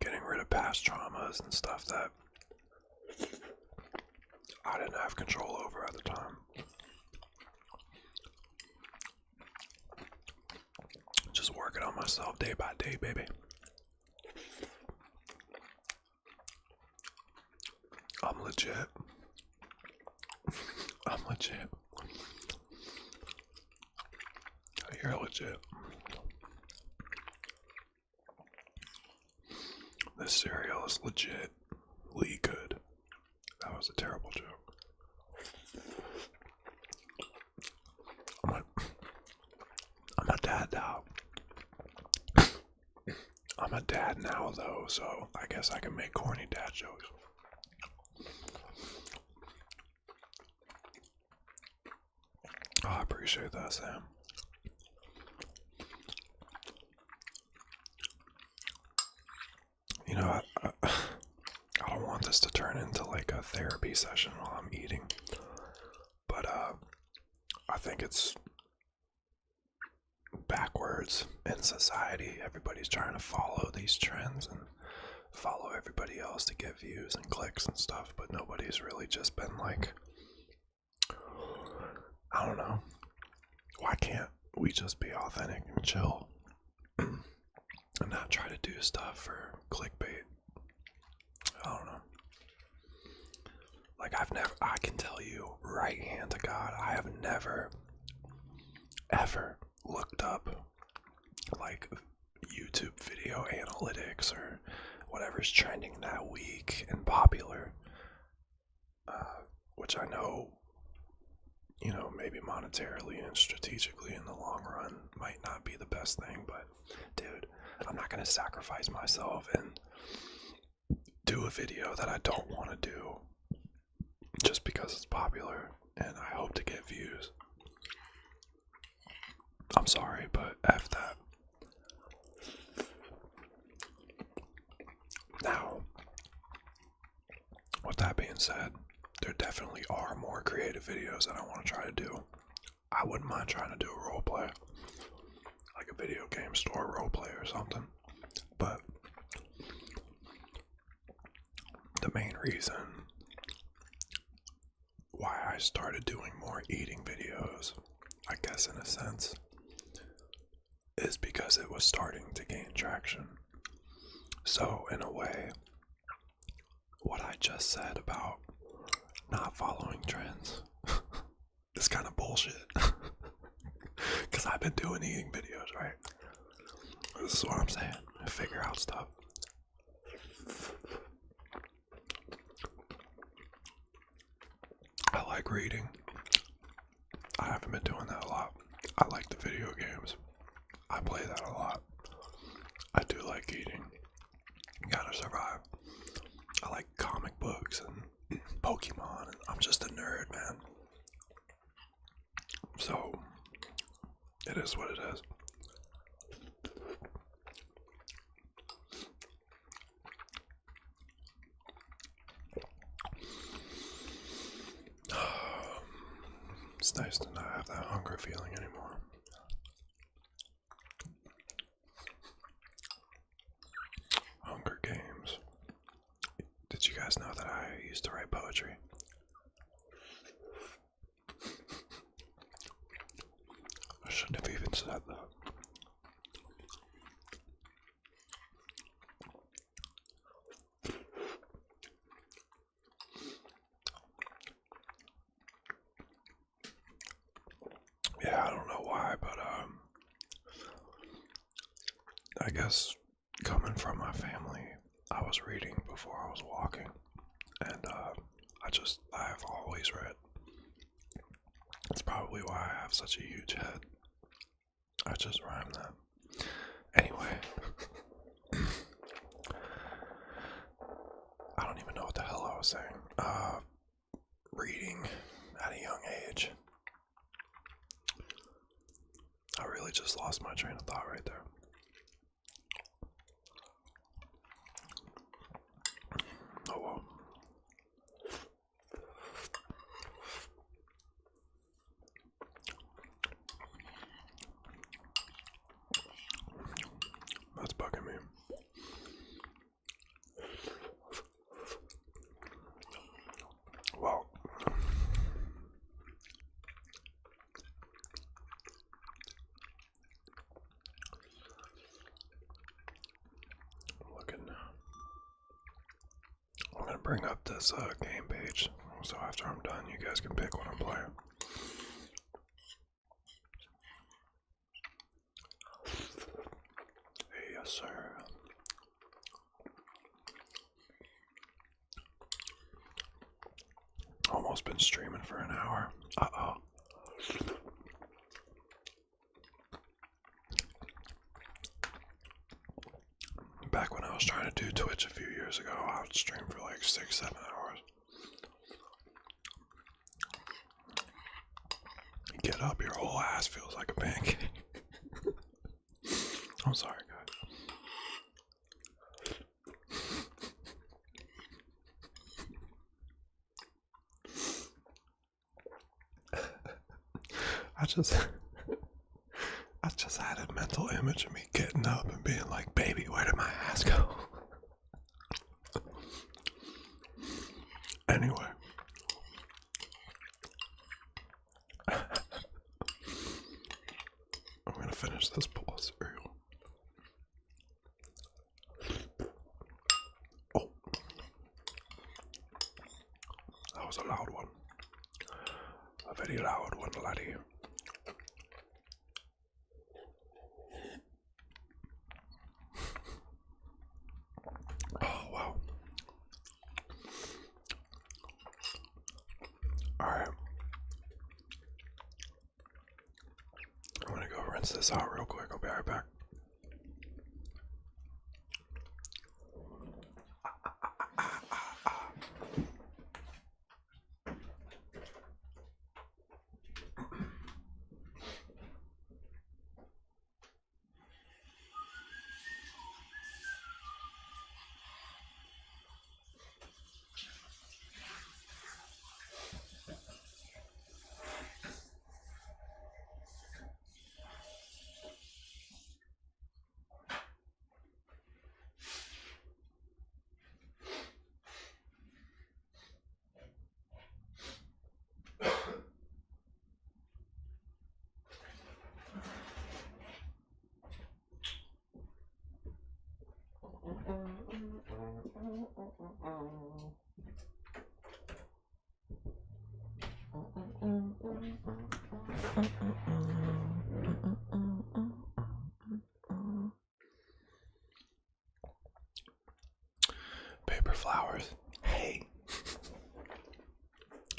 getting rid of past traumas and stuff that I didn't have control over at the time. Just working on myself day by day, baby. I'm legit. I'm legit. You're legit. This cereal is legitly good. That was a terrible joke. I'm a dad now. I'm a dad now, though, so I guess I can make corny dad jokes. Oh, I appreciate that, Sam. You know, I don't want this to turn into like a therapy session while I'm eating, but I think it's backwards in society. Everybody's trying to follow these trends and follow everybody else to get views and clicks and stuff, but nobody's really just been like, I don't know, why can't we just be authentic and chill and not try to do stuff for clickbait? I don't know. Like, I can tell you right hand to God, I have never, ever looked up like YouTube video analytics or whatever's trending that week and popular, which I know, you know, maybe monetarily and strategically in the long run might not be the best thing, but dude, I'm not going to sacrifice myself and do a video that I don't want to do just because it's popular and I hope to get views. I'm sorry, but F that. Now, with that being said, there definitely are more creative videos that I want to try to do. I wouldn't mind trying to do a roleplay, like a video game store roleplay or something. But the main reason why I started doing more eating videos, I guess in a sense, is because it was starting to gain traction. So in a way, what I just said about not following trends is kind of bullshit. Because I've been doing eating videos, right? This is what I'm saying. I figure out stuff. I like reading. I haven't been doing that a lot. I like the video games. I play that a lot. I do like eating. You gotta survive. I like comic books and Pokemon. I'm just a nerd, man. So, it is what it is. It's nice to not have that hunger feeling anymore. Hunger Games. Did you guys know that I used to write poetry? I shouldn't have even said that. Yeah, I don't know why, but I guess coming from my family, I was reading before I was walking, and I've always read. That's probably why I have such a huge head. I just rhymed that. Anyway, I don't even know what the hell I was saying. Reading at a young age. I really just lost my train of thought right there. Oh well. That's bugging me. Well, I'm gonna bring up this game page, so after I'm done, you guys can pick what I'm playing. Yes, sir. Almost been streaming for an hour. Uh-oh. Back when I was trying to do Twitch a few years ago, I would stream for like 6-7 hours. You get up, your whole ass feels like a pancake. I'm sorry, guys. I just had a mental image of me getting up and being like, baby, where did my ass go? Anyway. I'm gonna finish this bowl of cereal. Oh. That was a loud one. A very loud one, laddie. Oh, wow. Alright. I'm gonna go rinse this out real quick. I'll be right back.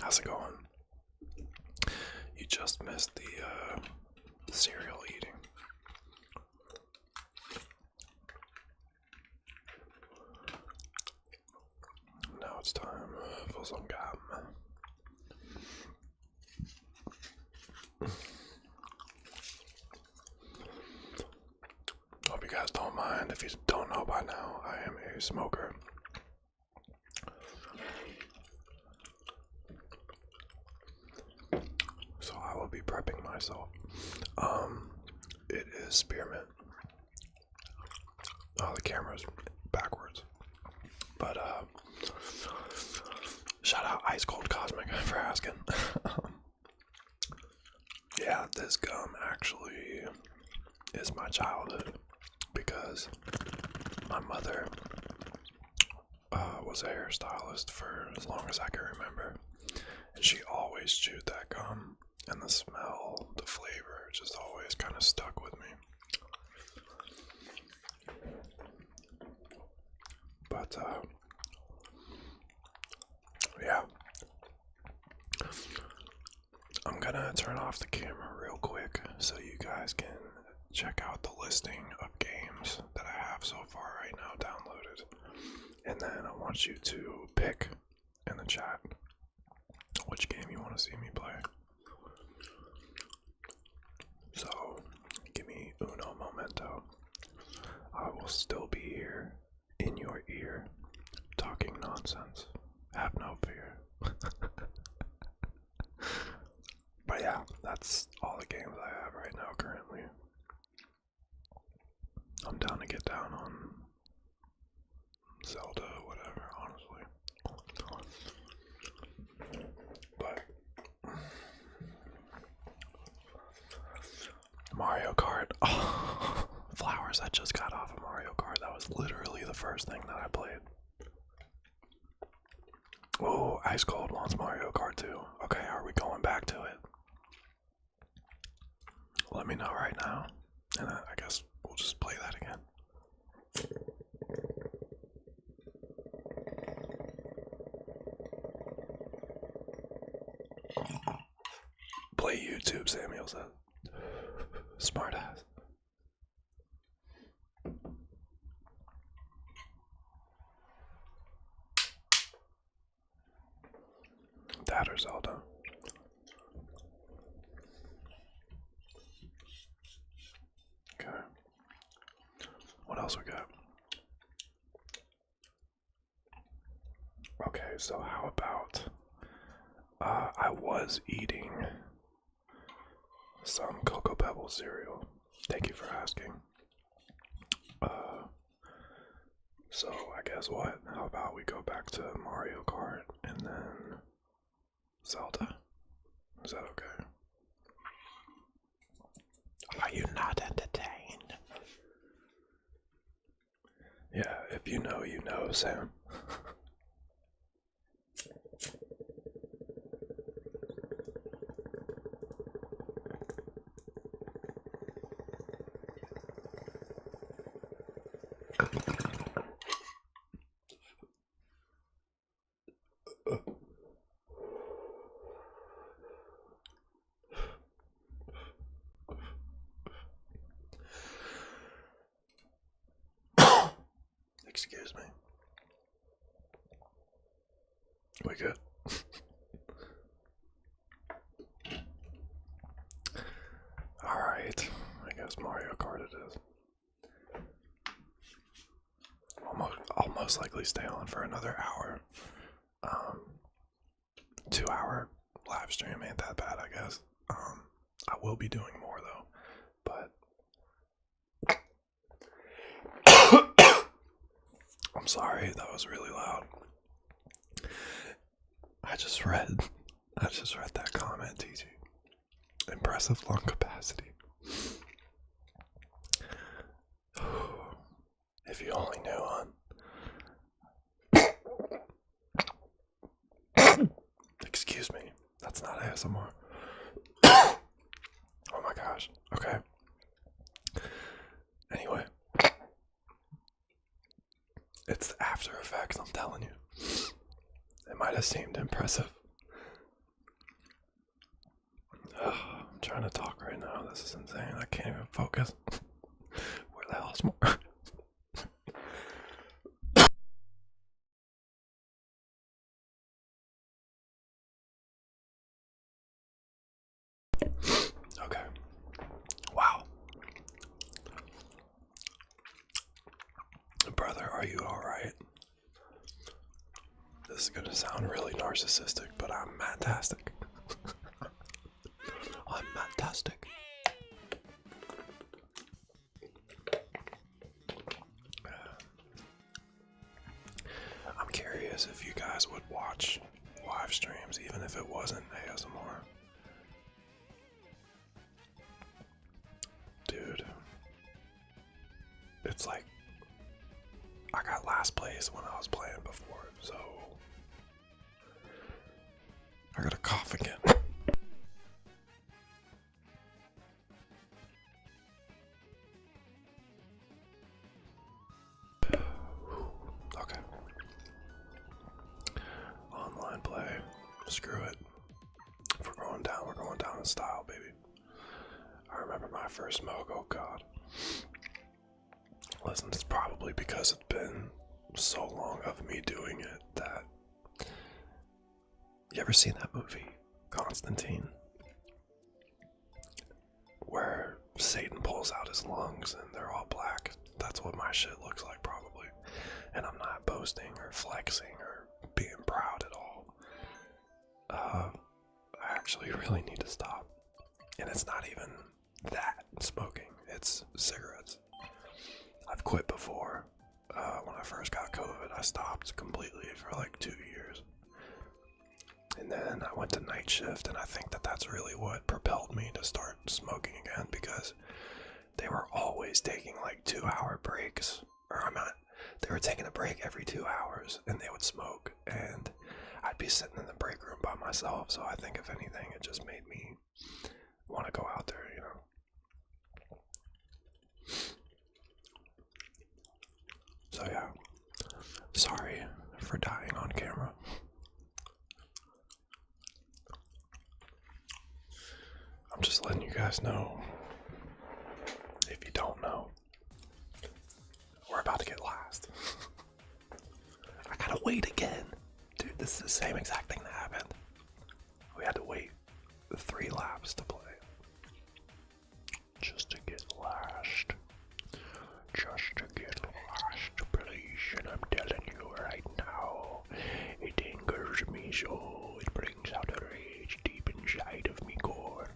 How's it going? You just missed the cereal eating. Now it's time for some gum. Hope you guys don't mind. If you don't know by now, I am a smoker. So I will be prepping myself. It is spearmint. Oh, the camera's backwards. But shout out Ice Cold Cosmic for asking. Yeah, this gum actually is my childhood because my mother was a hairstylist for as long as I can remember, and she always chewed that gum, and the smell, the flavor just always kind of stuck with me. But yeah, I'm gonna turn off the camera real quick so you guys can check out the listing of games that I have so far right now downloaded, and then I want you to pick in the chat which game you want to see me play. So give me uno momento. I will still be here in your ear talking nonsense. Have no fear. But yeah, that's all the games I have right now currently. I'm down to get down on Zelda, whatever, honestly. But Mario Kart. Oh, flowers. I just got off of Mario Kart. That was literally the first thing that I played. Oh, Ice Cold wants Mario Kart 2. Okay, are we going back to it? Let me know right now, and I guess we'll just play that again. Play YouTube, Samuel said. Smart ass. That or Zelda. Okay. What else we got? Okay, so how about I was eating some Cocoa Pebbles cereal. Thank you for asking. So I guess what? How about we go back to Mario Kart and then Zelda? Is that okay? Are you not entertained? Yeah, if you know, you know, Sam. Excuse me. We good? Alright, I guess Mario Kart it is. I'll most likely stay on for another hour. 2-hour live stream ain't that bad, I guess. I will be doing more though, but I'm sorry, that was really loud. I just read that comment, TG. Impressive lung capacity. If you only knew, hon. Excuse me, that's not ASMR. Oh my gosh, okay. Anyway. It's the after effects, I'm telling you. It might have seemed impressive. trying to talk right now. This is insane. I can't even focus. Where the hell's more? Okay. Wow. Brother, are you alright? This is gonna sound really narcissistic, but I'm fantastic. I'm fantastic. I'm curious if you guys would watch live streams, even if it wasn't ASMR. Dude, it's like I got last place when I was playing before, so I gotta cough again. Okay. Online play. Screw it. If we're going down in style, baby. I remember my first smoke, oh god. Listen, it's probably because it's been so long of me doing it that... You ever seen that movie, Constantine? Where Satan pulls out his lungs and they're all black. That's what my shit looks like, probably. And I'm not boasting or flexing or being proud at all. I actually really need to stop. And it's not even that smoking, it's cigarettes. I've quit before. When I first got COVID, I stopped completely for like 2 years. And then I went to night shift, and I think that that's really what propelled me to start smoking again, because they were always taking like 2-hour breaks. Or I'm not, they were taking a break every 2 hours, and they would smoke, and I'd be sitting in the break room by myself. So I think if anything, it just made me want to go out there, you know. So yeah, sorry for dying on camera. I'm just letting you guys know, if you don't know, we're about to get last. I gotta wait again. Dude, this is the same exact thing that happened. We had to wait 3 laps to play. Just to get last. Just to get last, please. And I'm telling you right now, it angers me so. It brings out a rage deep inside of me core.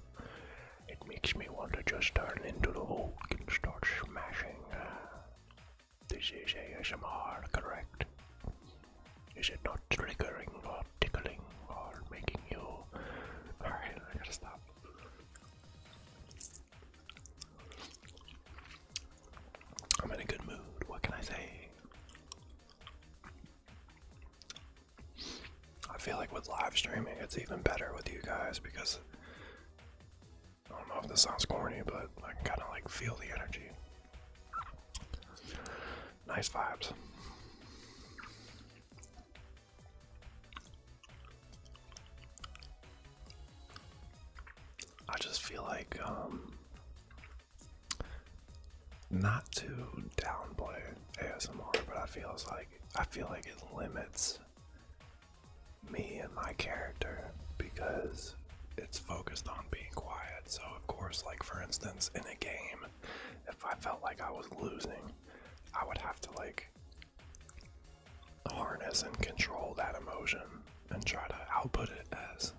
It makes me want to just turn into the Hulk and start smashing. This is ASMR, correct? Is it not triggering or tickling or making you... Alright, I gotta stop. I'm in a good mood, what can I say? I feel like with live streaming it's even better with you guys because I don't know if this sounds corny, but I can kind of like feel the energy. Nice vibes. I just feel like, not to downplay ASMR, but I feel like it limits me and my character because it's focused on being quiet. So of course, like for instance, in a game, if I felt like I was losing, I would have to like harness and control that emotion and try to output it as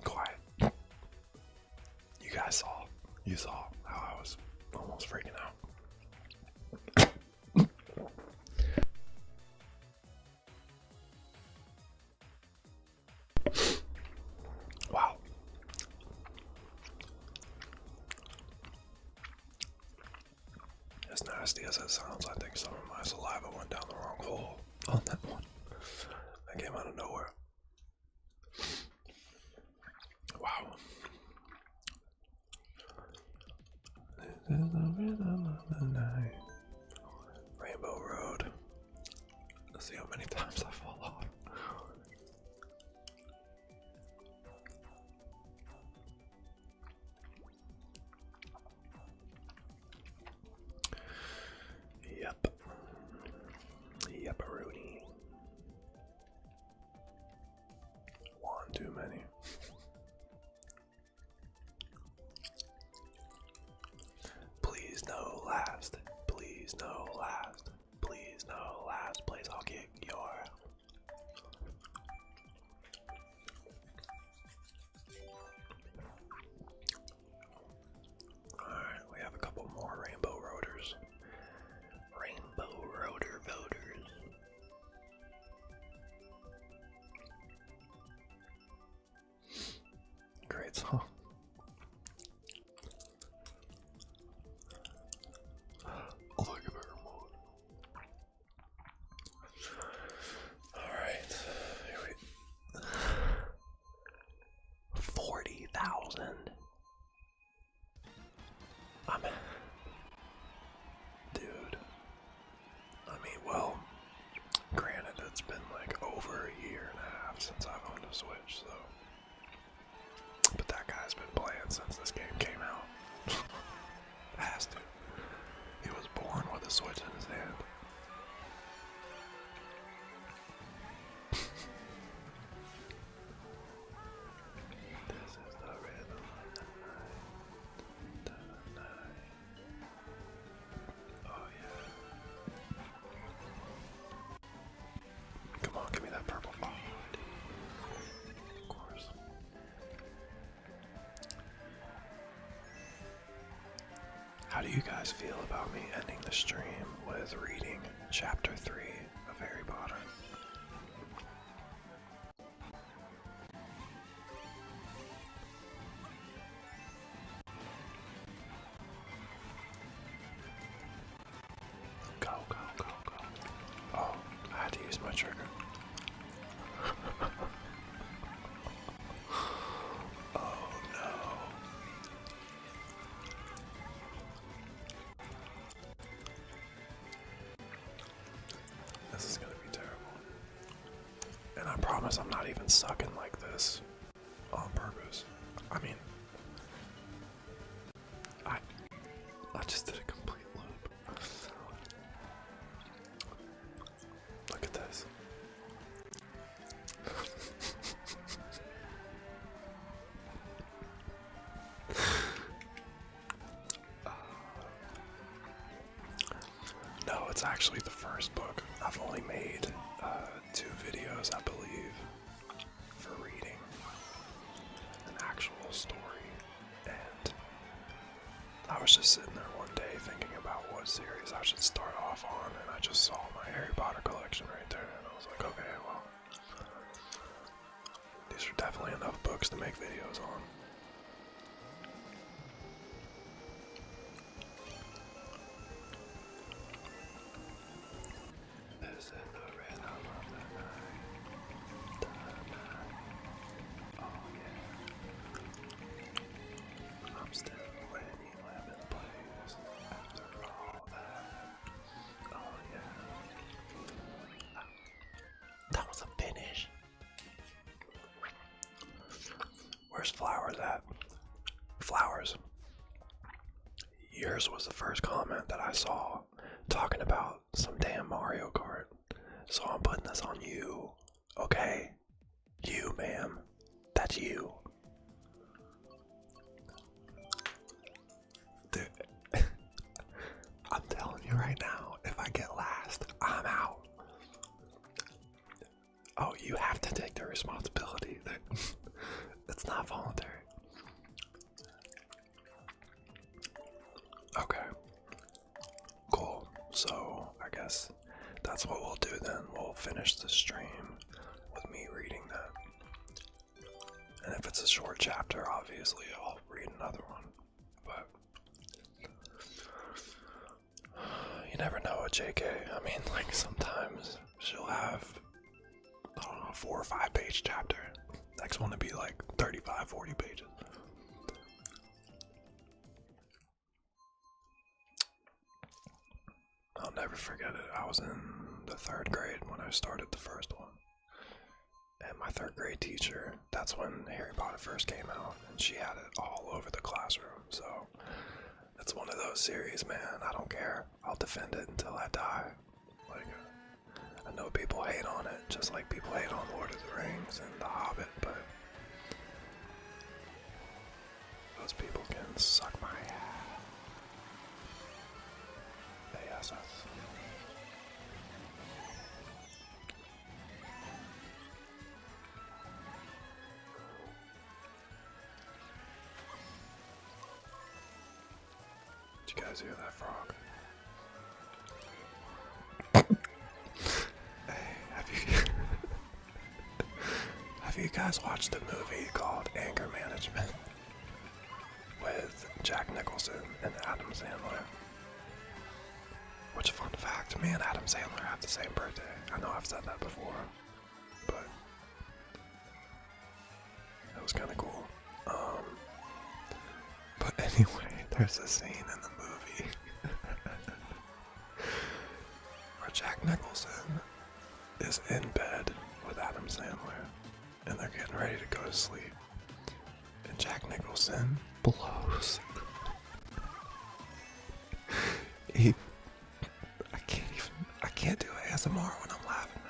quiet. You saw how I was almost freaking out. Wow. As nasty as it sounds, I think some of my saliva went down the wrong hole on that one. That came out of nowhere. Wow. This is the rhythm of the night. Rainbow Road. Let's see how many times I fall off. last. Please no last. Please no last. Please I'll get your. Alright, we have a couple more rainbow roaders. Rainbow roader voters. Great song. Although I give her more. Alright. 40,000. Dude. I mean, well, granted, it's been like over a year and a half since I've owned a Switch, so. But that guy's been playing since this game came out. Has to. He was born with a Switch in his hand. This is the rhythm of the night. Oh yeah. Come on, give me that purple. Oh, dude. Of course. How do you guys feel about me ending the stream with reading chapter 3 of Harry Potter? Go, go, go, go. Oh, I had to use my trigger. Oh no. This is gonna be terrible. And I promise I'm not even sucking like this on purpose. I mean, I just did a complete loop. Look at this. No, it's actually the first book. I've only made 2 videos, I believe, for reading an actual story. And I was just sitting there one day thinking about what series I should start off on, and I just saw my Harry Potter collection right there, and I was like, okay, well, these are definitely enough books to make videos on. This is the rhythm of the night. Oh yeah. I'm still when 11 plays after all that. Oh yeah. That was a finish. Where's Flowers at? Flowers. Yours was the first comment that I saw talking about some damn Mario Kart. So I'm putting this on you, okay? You, ma'am. That's you. Dude, I'm telling you right now, if I get last, I'm out. Oh, you have to take the responsibility. It's not voluntary. Okay. Cool. So, I guess that's what we'll do then. We'll finish the stream with me reading that. And if it's a short chapter, obviously I'll read another one. But you never know with JK. I mean, like, sometimes she'll have, I don't know, 4 or 5 page chapter. Next one to be like 35, 40 pages. I'll never forget it. I was in the 3rd grade when I started the first one. And my 3rd grade teacher, that's when Harry Potter first came out, and she had it all over the classroom. So it's one of those series, man. I don't care. I'll defend it until I die. Like, I know people hate on it, just like people hate on Lord of the Rings and The Hobbit, but those people can suck my ass. yes. Did you guys hear that frog? Hey, have you guys watched a movie called Anger Management with Jack Nicholson and Adam Sandler? Which, fun fact, me and Adam Sandler have the same birthday. I know I've said that before, but it was kind of cool. But anyway, there's a scene in the movie where Jack Nicholson is in bed with Adam Sandler, and they're getting ready to go to sleep. And Jack Nicholson blows. I can't do ASMR when I'm laughing.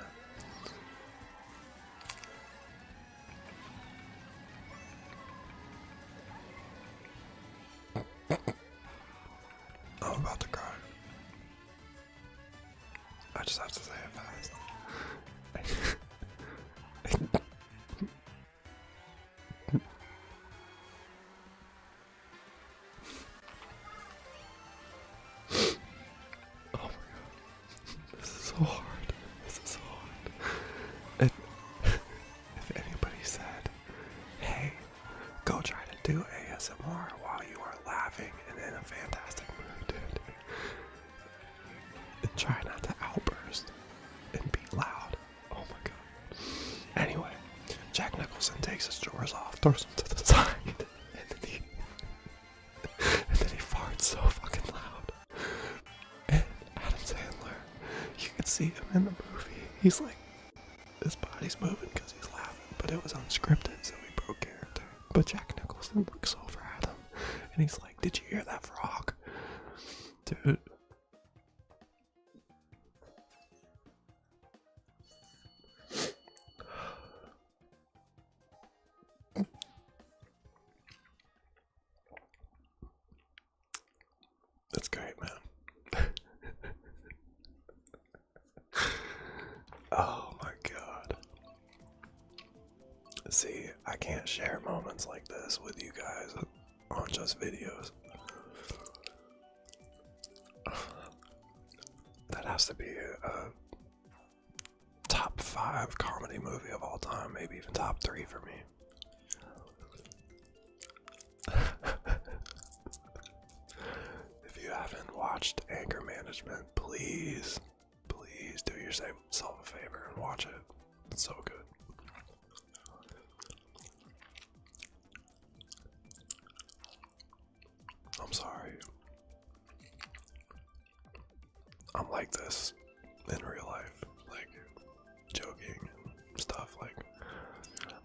I'm about to cry. I just have to say it fast. Oh my god. This is so hard. This is so hard. If anybody said, hey, go try to do ASMR while you are laughing and in a fantastic mood, dude. And try not to outburst and be loud. Oh my god. Anyway, Jack Nicholson takes his drawers off, throws them to the side, and then he farts so fucking loud. And Adam Sandler, you can see him in the movie. He's like, his body's moving because he's laughing, but it was unscripted, so he broke character. But Jack Nicholson looks over at him, and he's like, did you hear that frog? Dude. That's great, man. Oh my god. See, I can't share moments like this with you guys on just videos. That has to be a top 5 comedy movie of all time, maybe even top 3 for me. If you haven't watched Anger Management, please do yourself a favor and watch it. It's so good. I'm sorry. I'm like this in real life, like joking and stuff. Like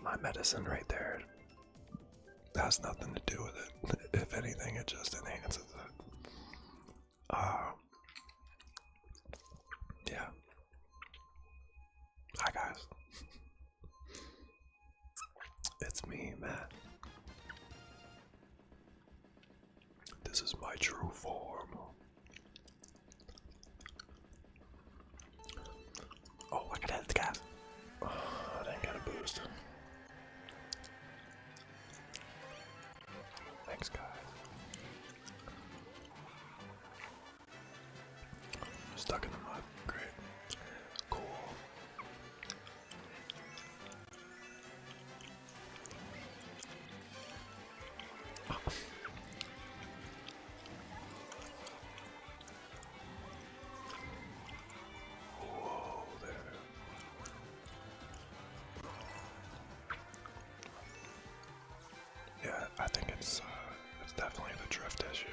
my medicine right there has nothing to do with it. If anything, it just enhances it. Yeah. Hi guys. It's me, Matt. This is my true form. Oh, I could hit the gas. Oh, I didn't get a boost. Thanks, guys. Stuck in the mud. Great. Cool. Whoa there. Yeah, I think it's definitely the drift issue.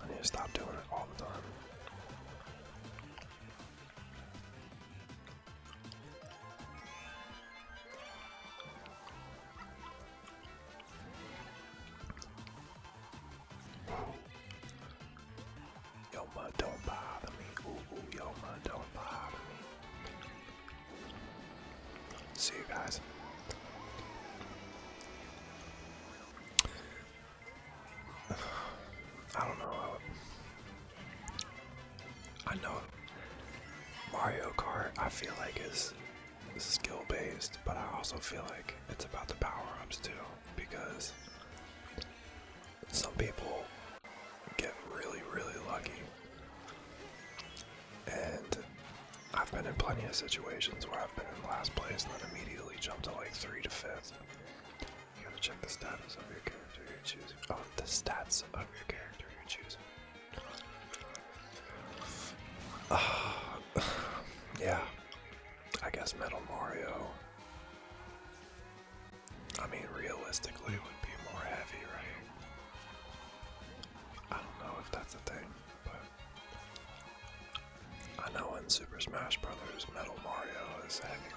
I need to stop doing it all the time. Yo, mud, don't bother me. Ooh, yo, mud, don't bother me. See you guys. I don't know. I know Mario Kart, I feel like is skill based, but I also feel like it's about the power-ups too, because some people get really, really lucky. And I've been in plenty of situations where I've been in last place and then immediately jumped to like 3 to 5th. You gotta check the status of your character you're choosing. Oh, the stats of your character you're choosing. Yeah, I guess Metal Mario, I mean, realistically would be more heavy, right? I don't know if that's a thing, but I know in Super Smash Brothers, Metal Mario is heavy.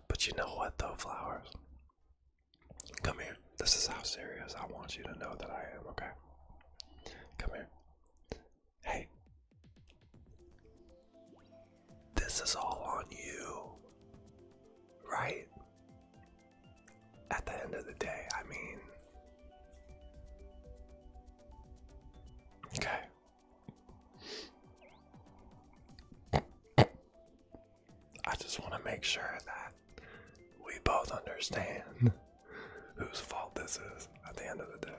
But you know what though, Flowers? Come here. This is how serious I want you to know that I am, okay? Come here. Hey. This is all on you. Right? At the end of the day, I mean... Okay. I just want to make sure that we both understand whose fault this is at the end of the day.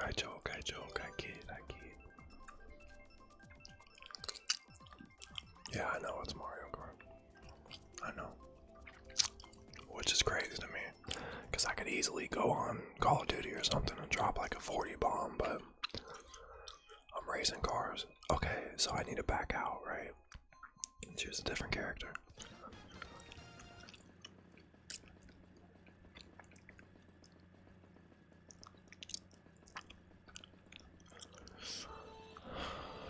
I joke, I kid. Yeah, I know it's Mario Kart. I know. Which is crazy to me, because I could easily go on Call of Duty or something and drop like a 40 bomb, but I'm racing cars. Okay, so I need to back out, right? Choose a different character.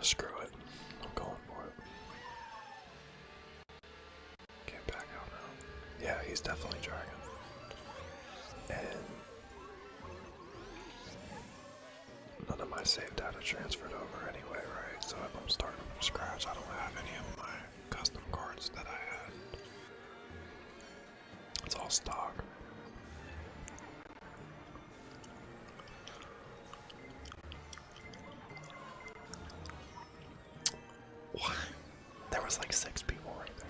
Screw it. I'm going for it. Can't back out now. Yeah, he's definitely dragon. And none of my save data transferred over anyway, right? So if I'm starting from scratch, I don't have any of my custom cards that I had. It's all stock. What? There was like 6 people right there.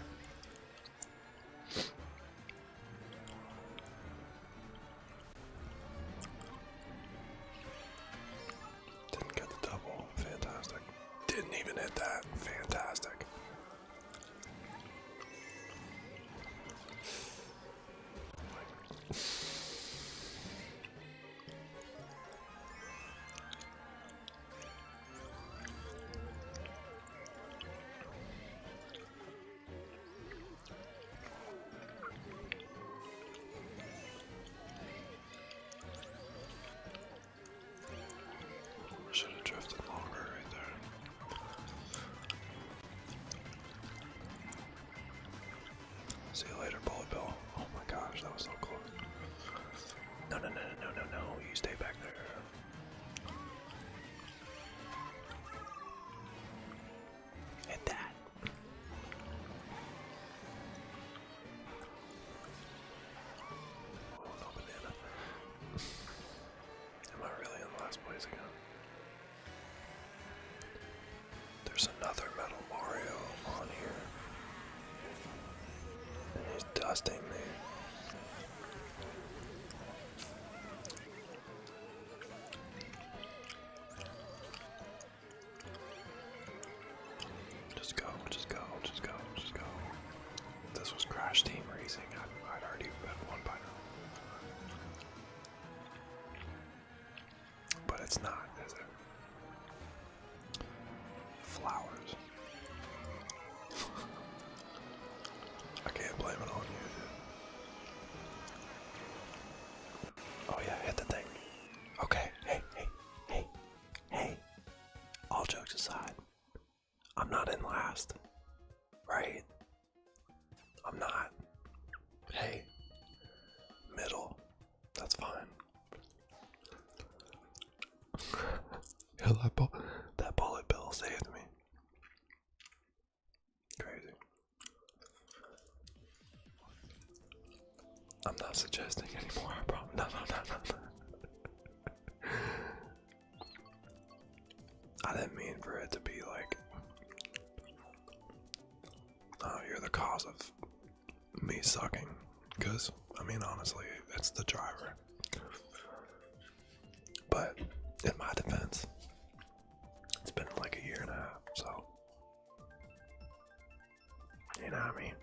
Didn't get the double. Fantastic. Didn't even hit that. Fantastic. Should have drifted longer right there. See you later, Bullet Bill. Oh my gosh, that was so close. No. You stay back there. Hit that. Oh, no banana. Am I really in last place again? There's another Metal Mario on here. And he's dusting me. Just go. If this was Crash Team Racing, I'd already have won by now. But it's not, is it? Flowers. I can't blame it on you, dude. Oh yeah, hit the thing. Okay, hey. All jokes aside, I'm not in last. Right? I'm not. Hey, that bullet bill saved me. Crazy. I'm not suggesting anymore, I promise. No. I didn't mean for it to be like, oh, you're the cause of me sucking. Because, I mean, honestly, it's the driver. But, in my defense, it's been like a year and a half, so. You know what I mean?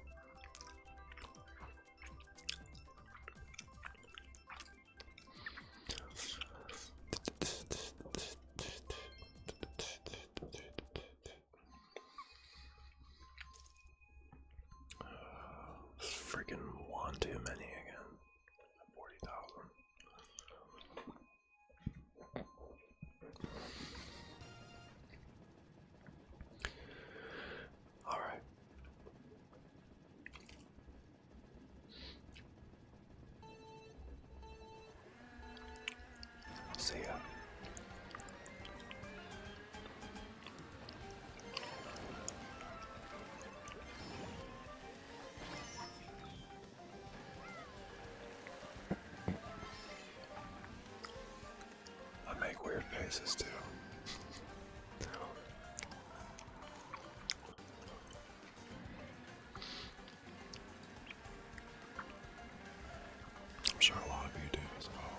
Freaking one too many again. 40,000. All right. See ya. I make weird faces too. I'm sure a lot of you do as well.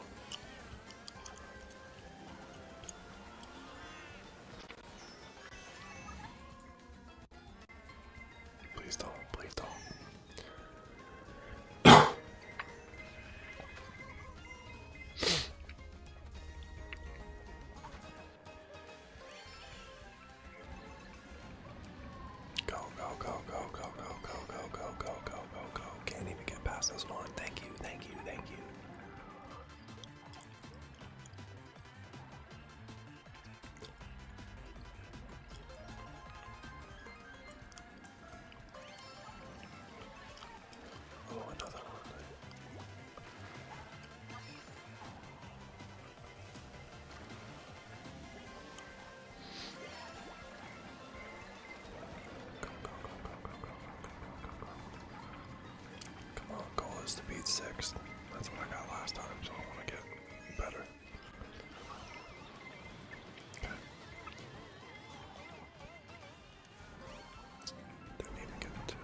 Please don't, please don't. Go. Can't even get past this one. Thank you. Oh, another one. Come on, goal is to beat 6th. That's what I got last time, so I want to get better. Okay. Didn't even get to.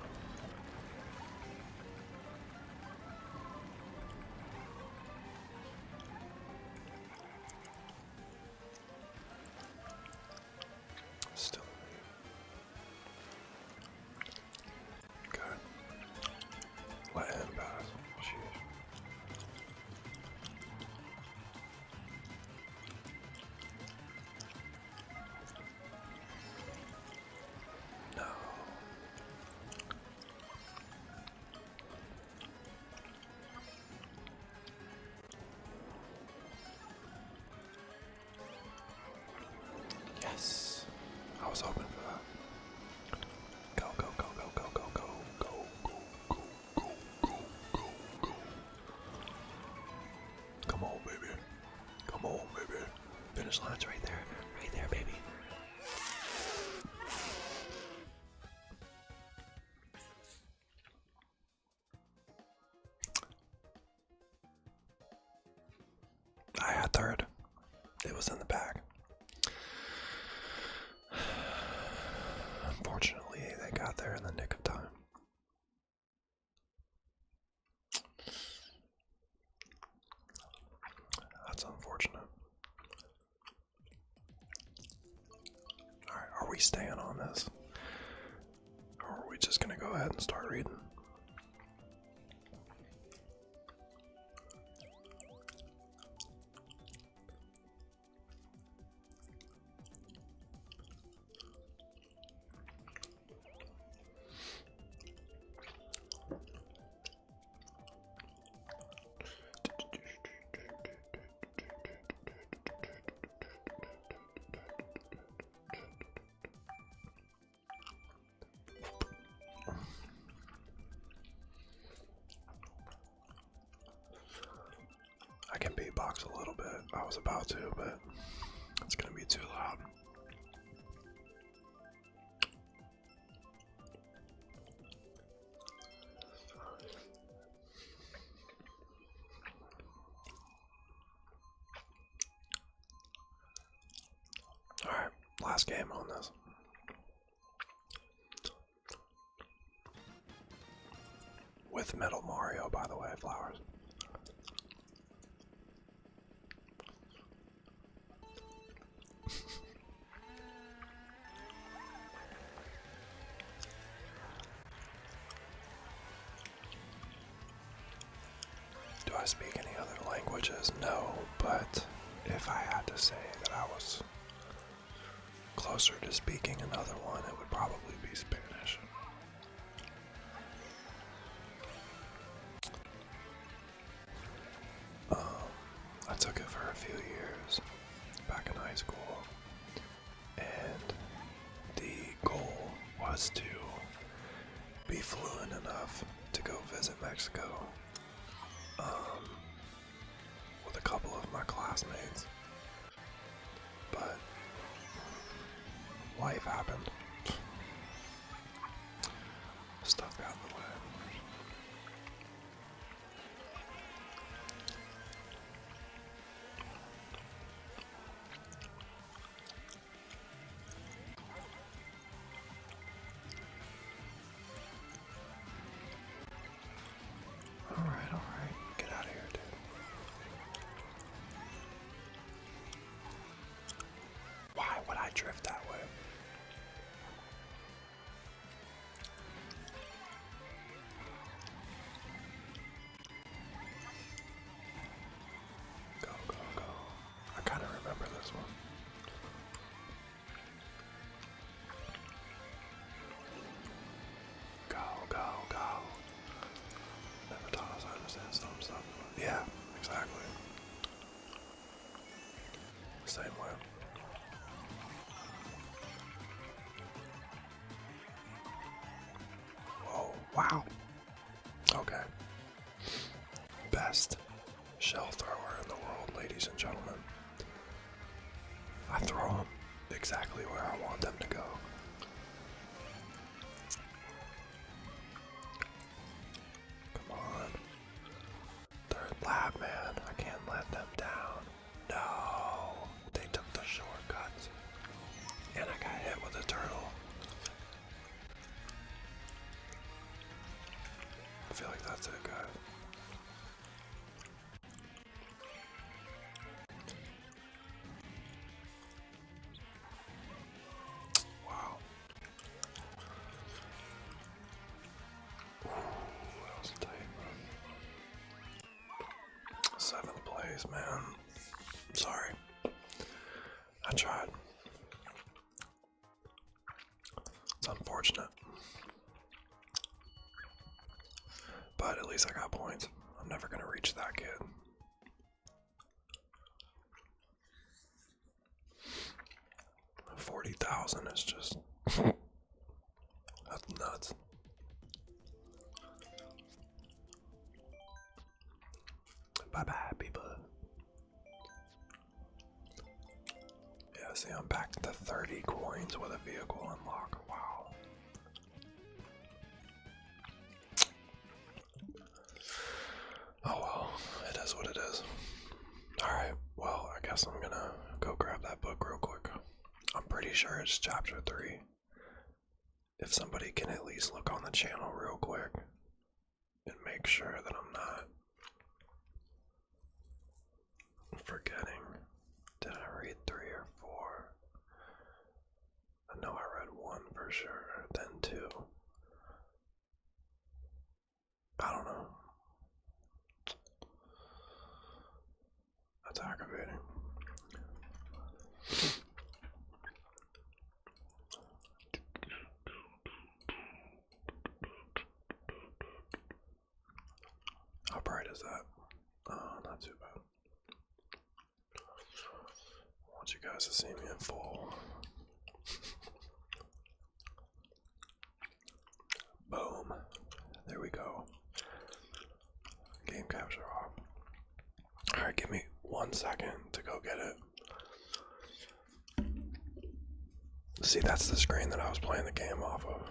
Still. Okay. Let him pass. Sheesh. No. Yes. I was hoping for that. Go. Come on, baby. Finish line's right there, baby. I had 3rd. It was in the bag. Unfortunately, they got there in the nick of time. That's unfortunate. Alright, are we staying on this? Or are we just gonna go ahead and start reading? I can beatbox a little bit. I was about to, but It's gonna be too loud. Alright, last game on this. With Metal Mario, by the way, flowers. Do I speak any other languages? No, but if I had to say that I was closer to speaking another one, it would probably be Spanish. I took it for a few years back in high school, and the goal was to be fluent enough to go visit Mexico with a couple of my classmates, but life happened. Stuff got in the way. Alright, get out of here, dude. Why would I drift that way? Go, go, go. I kinda remember this one. Go, go, go. Never taught us how to understand some stuff. Yeah, exactly. Same way. Whoa, wow. Okay. Best shell thrower in the world, ladies and gentlemen. I throw them exactly where I want them to go. Come on. Third lap, man. I can't let them down. No. They took the shortcuts. And I got hit with a turtle. I feel like that's it, guys. Wow. Ooh, that was tight, man. 7th place, man. Sorry. I tried. It's unfortunate. But at least I got points. I'm never gonna reach that kid. $40,000 is just that's nuts. Bye bye, people. Yeah, see, I'm back to 30 coins with a vehicle unlock. Wow. Oh well, it is what it is. Alright, well, I guess I'm gonna go grab that book real quick. I'm pretty sure it's chapter 3. If somebody can at least look on the channel real quick and make sure that I'm not forgetting. Did I read 3 or 4? I know I read 1 for sure, then 2. I don't know. That's aggravating. How bright is that? Oh, not too bad. I want you guys to see me in full. Boom. There we go. Game capture off. Alright, give me 1 second to go get it. See, that's the screen that I was playing the game off of.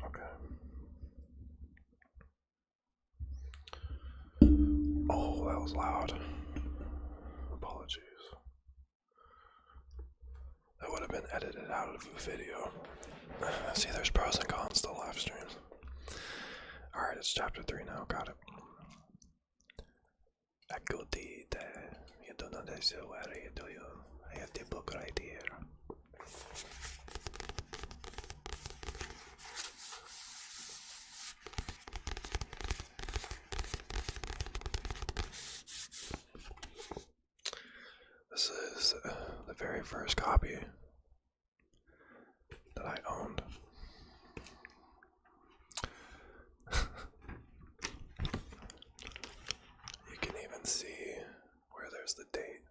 Okay. Oh, that was loud. Apologies. That would have been edited out of the video. See, there's pros and cons to live streams. Alright, it's chapter 3 now, got it. Accudite. You do not say where do you? I have the book right here. This is the very first copy that I owned. You can even see where there's the date.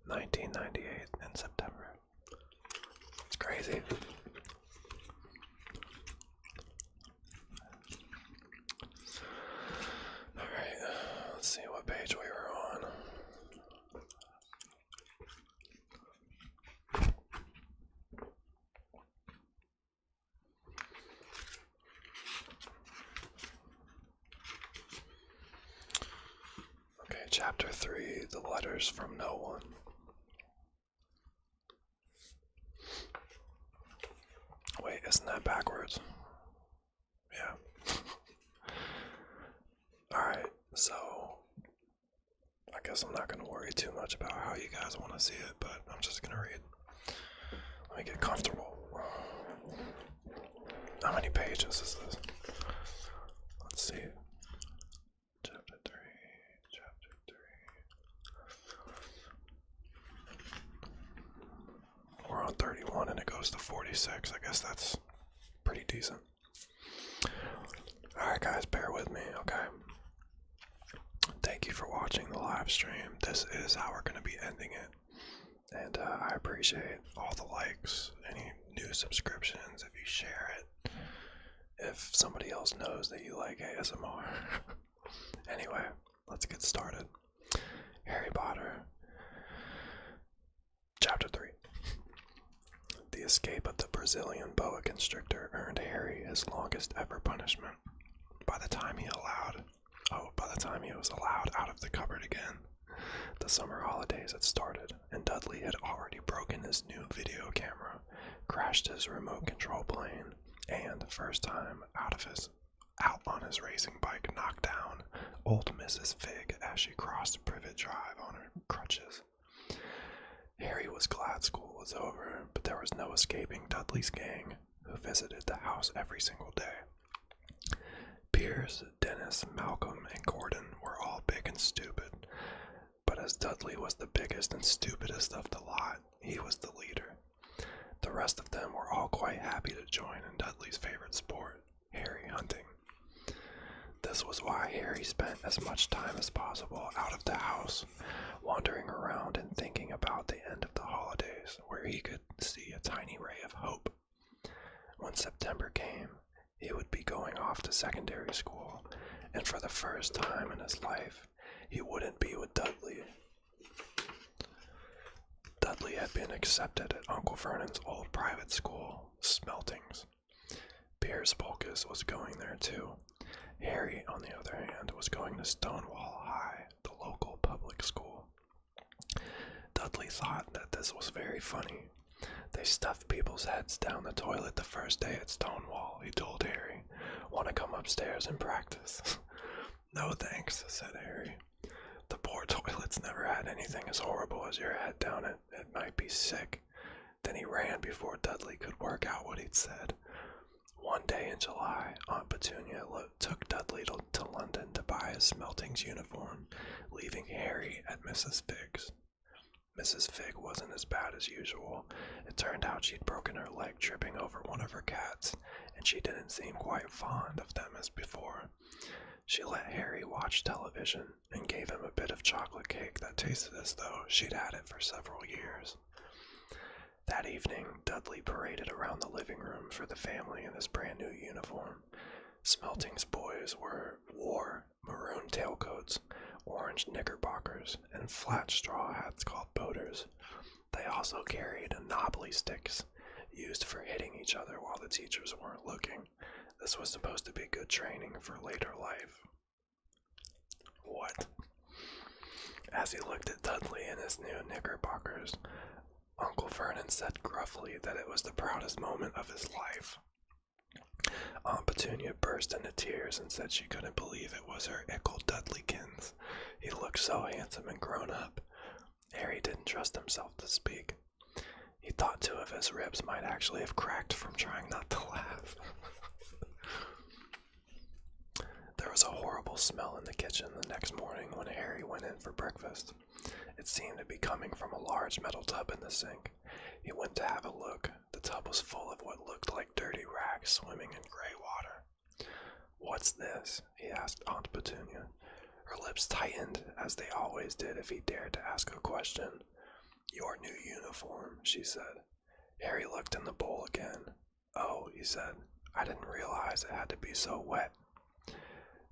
1998 in September. It's crazy. Alright, let's see what page we were on. Okay, chapter 3, the letters from no one. Wait, isn't that backwards? Yeah. Alright, so I guess I'm not going to worry too much about how you guys want to see it, but I'm just going to read. Let me get comfortable. How many pages is this? Let's see. Chapter 3. We're on 31 and it goes to 46. I guess that's pretty decent. Alright guys, bear with me, okay? Thank you for watching the live stream. This is how we're going to be ending it. And I appreciate all the likes, any new subscriptions, if you share it, if somebody else knows that you like ASMR. Anyway, let's get started. Harry Potter, Chapter 3. The escape of the Brazilian boa constrictor earned Harry his longest ever punishment. By the time he was allowed out of the cupboard again, the summer holidays had started, and Dudley had already broken his new video camera, crashed his remote control plane, and, first time out on his racing bike, knocked down old Mrs. Fig as she crossed Privet Drive on her crutches. Harry was glad school was over, but there was no escaping Dudley's gang, who visited the house every single day. Piers, Dennis, Malcolm, and Gordon were all big and stupid, but as Dudley was the biggest and stupidest of the lot, he was the leader. The rest of them were all quite happy to join in Dudley's favorite sport, Harry hunting. This was why Harry spent as much time as possible out of the house, wandering around and thinking about the end of the holidays, where he could see a tiny ray of hope. When September came, he would be going off to secondary school, and for the first time in his life, he wouldn't be with Dudley. Dudley had been accepted at Uncle Vernon's old private school, Smeltings. Piers Polkus was going there too. Harry, on the other hand, was going to Stonewall High, the local public school. Dudley thought that this was very funny. They stuffed people's heads down the toilet the first day at Stonewall, he told Harry. Want to come upstairs and practice? No thanks, said Harry. The poor toilets never had anything as horrible as your head down it. It might be sick. Then he ran before Dudley could work out what he'd said. One day in July, Aunt Petunia took Dudley to London to buy his Smeltings uniform, leaving Harry at Mrs. Fig's. Mrs. Fig wasn't as bad as usual. It turned out she'd broken her leg tripping over one of her cats, and she didn't seem quite fond of them as before. She let Harry watch television and gave him a bit of chocolate cake that tasted as though she'd had it for several years. That evening, Dudley paraded around the living room for the family in his brand new uniform. Smelting's boys wore maroon tailcoats, orange knickerbockers, and flat straw hats called boaters. They also carried knobbly sticks, used for hitting each other while the teachers weren't looking. This was supposed to be good training for later life. What? As he looked at Dudley in his new knickerbockers, Uncle Vernon said gruffly that it was the proudest moment of his life. Aunt Petunia burst into tears and said she couldn't believe it was her Ickle Dudleykins. He looked so handsome and grown up. Harry didn't trust himself to speak. He thought 2 of his ribs might actually have cracked from trying not to laugh. There was a horrible smell in the kitchen the next morning when Harry went in for breakfast. It seemed to be coming from a large metal tub in the sink. He went to have a look. The tub was full of what looked like dirty rags swimming in gray water. "What's this?" he asked Aunt Petunia. Her lips tightened, as they always did if he dared to ask a question. "Your new uniform," she said. Harry looked in the bowl again. "Oh," he said, "I didn't realize it had to be so wet."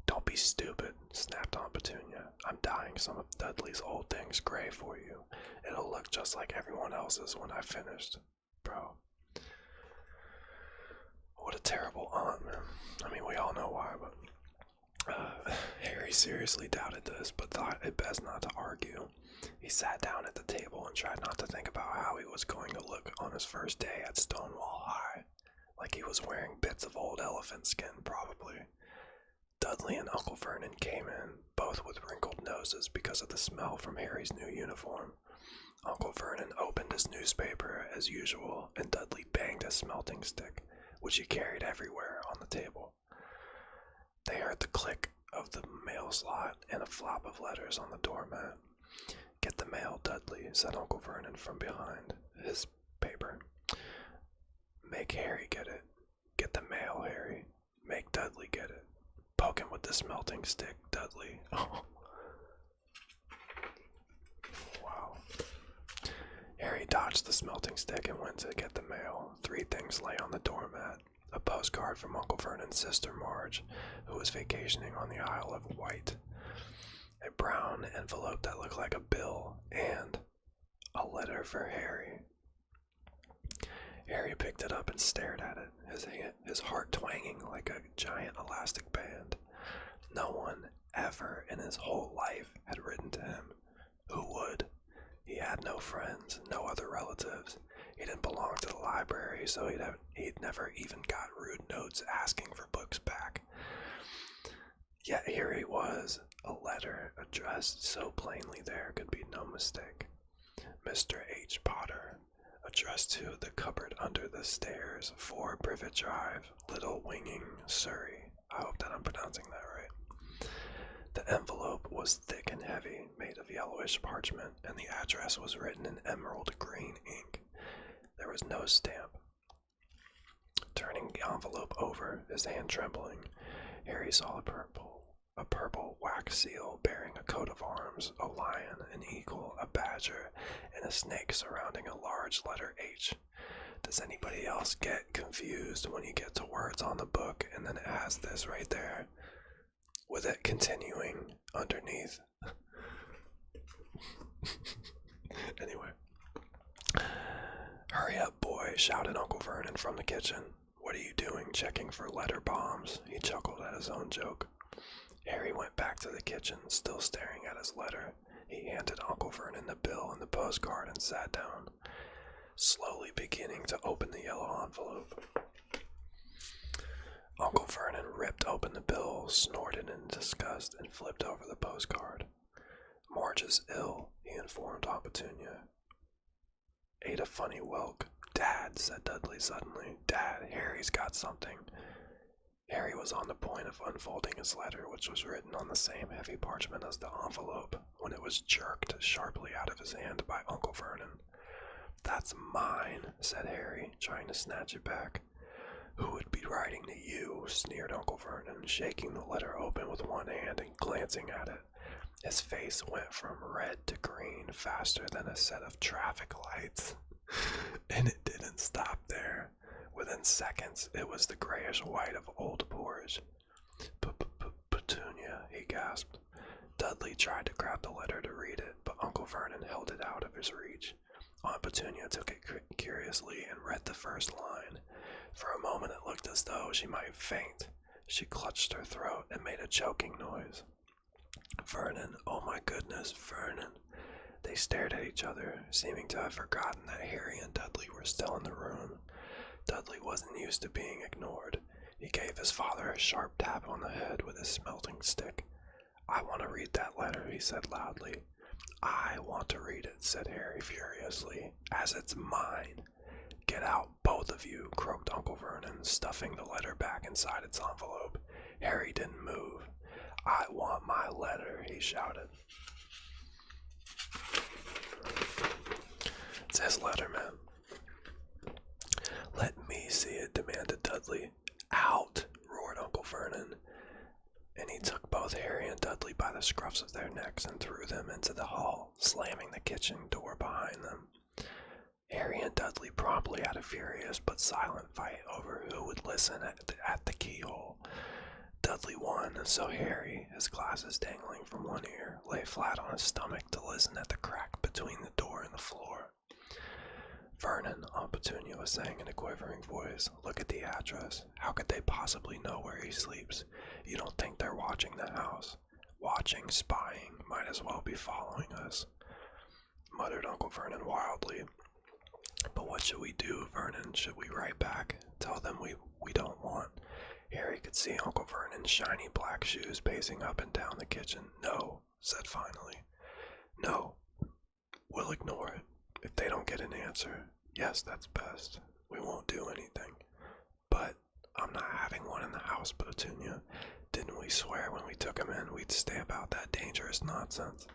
"Don't be stupid," snapped Aunt Petunia. "I'm dyeing some of Dudley's old things gray for you. It'll look just like everyone else's when I've finished." Bro. What a terrible aunt, man. I mean, we all know why, but Harry seriously doubted this, but thought it best not to argue. He sat down at the table and tried not to think about how he was going to look on his first day at Stonewall High. Like he was wearing bits of old elephant skin, probably. Dudley and Uncle Vernon came in, both with wrinkled noses because of the smell from Harry's new uniform. Uncle Vernon opened his newspaper as usual, and Dudley banged a smelting stick, which he carried everywhere, on the table. They heard the click of the mail slot and a flop of letters on the doormat. "Get the mail, Dudley," said Uncle Vernon from behind his paper. "Make Harry get it." "Get the mail, Harry." "Make Dudley get it." "Poke him with the smelting stick, Dudley." Oh. Wow. Harry dodged the smelting stick and went to get the mail. 3 things lay on the doormat. A postcard from Uncle Vernon's sister Marge, who was vacationing on the Isle of Wight. A brown envelope that looked like a bill, and a letter for Harry. Harry picked it up and stared at it, his heart twanging like a giant elastic band. No one ever in his whole life had written to him. Who would? He had no friends, no other relatives. He didn't belong to the library, so he'd never even got rude notes asking for books back. Yet here he was, a letter addressed so plainly there could be no mistake. Mr. H. Potter, addressed to the cupboard under the stairs, 4 Privet Drive, Little Winging, Surrey. I hope that I'm pronouncing that right. The envelope was thick and heavy, made of yellowish parchment, and the address was written in emerald green ink. There was no stamp. Turning the envelope over, his hand trembling, Harry saw a purple wax seal bearing a coat of arms, a lion, an eagle, a badger, and a snake surrounding a large letter H. Does anybody else get confused when you get to words on the book and then it has this right there, with it continuing underneath? Anyway. "Hurry up, boy," shouted Uncle Vernon from the kitchen. "What are you doing, checking for letter bombs?" He chuckled at his own joke. Harry went back to the kitchen, still staring at his letter. He handed Uncle Vernon the bill and the postcard and sat down, slowly beginning to open the yellow envelope. Uncle Vernon ripped open the bill, snorted in disgust, and flipped over the postcard. "Marge is ill," he informed Aunt Petunia. "Ate a funny whelk." "Dad," said Dudley suddenly. "Dad, Harry's got something." Harry was on the point of unfolding his letter, which was written on the same heavy parchment as the envelope, when it was jerked sharply out of his hand by Uncle Vernon. "That's mine," said Harry, trying to snatch it back. "Who would be writing sneered Uncle Vernon, shaking the letter open with one hand and glancing at it. His face went from red to green faster than a set of traffic lights. And it didn't stop there. Within seconds, it was the grayish white of old porridge. Petunia, he gasped. Dudley tried to grab the letter to read it, but Uncle Vernon held it out of his reach. Aunt Petunia took it curiously and read the first line. For a moment it looked as though she might faint. She clutched her throat and made a choking noise. Vernon, oh my goodness, Vernon. They stared at each other, seeming to have forgotten that Harry and Dudley were still in the room. Dudley wasn't used to being ignored. He gave his father a sharp tap on the head with his smelting stick. I want to read that letter, he said loudly. I want to read it, said Harry furiously, as it's mine. Get out, both of you, croaked Uncle Vernon, stuffing the letter back inside its envelope. Harry didn't move. I want my letter, he shouted. It's his letter, man. Let me see it, demanded Dudley. Out, roared Uncle Vernon, and he took both Harry and Dudley by the scruffs of their necks and threw them into the hall, slamming the kitchen door behind them. Harry and Dudley promptly had a furious but silent fight over who would listen at the keyhole. Dudley won, so Harry, his glasses dangling from one ear, lay flat on his stomach to listen at the crack between the door and the floor. Vernon, Aunt Petunia was saying in a quivering voice, look at the address. How could they possibly know where he sleeps? You don't think they're watching the house? Watching, spying, might as well be following us, muttered Uncle Vernon wildly. But what should we do, Vernon? Should we write back? Tell them we don't want. Harry could see Uncle Vernon's shiny black shoes pacing up and down the kitchen. No, said finally. No, we'll ignore it. If they don't get an answer, yes, that's best. We won't do anything. But I'm not having one in the house, Petunia. Didn't we swear when we took him in we'd stamp out that dangerous nonsense?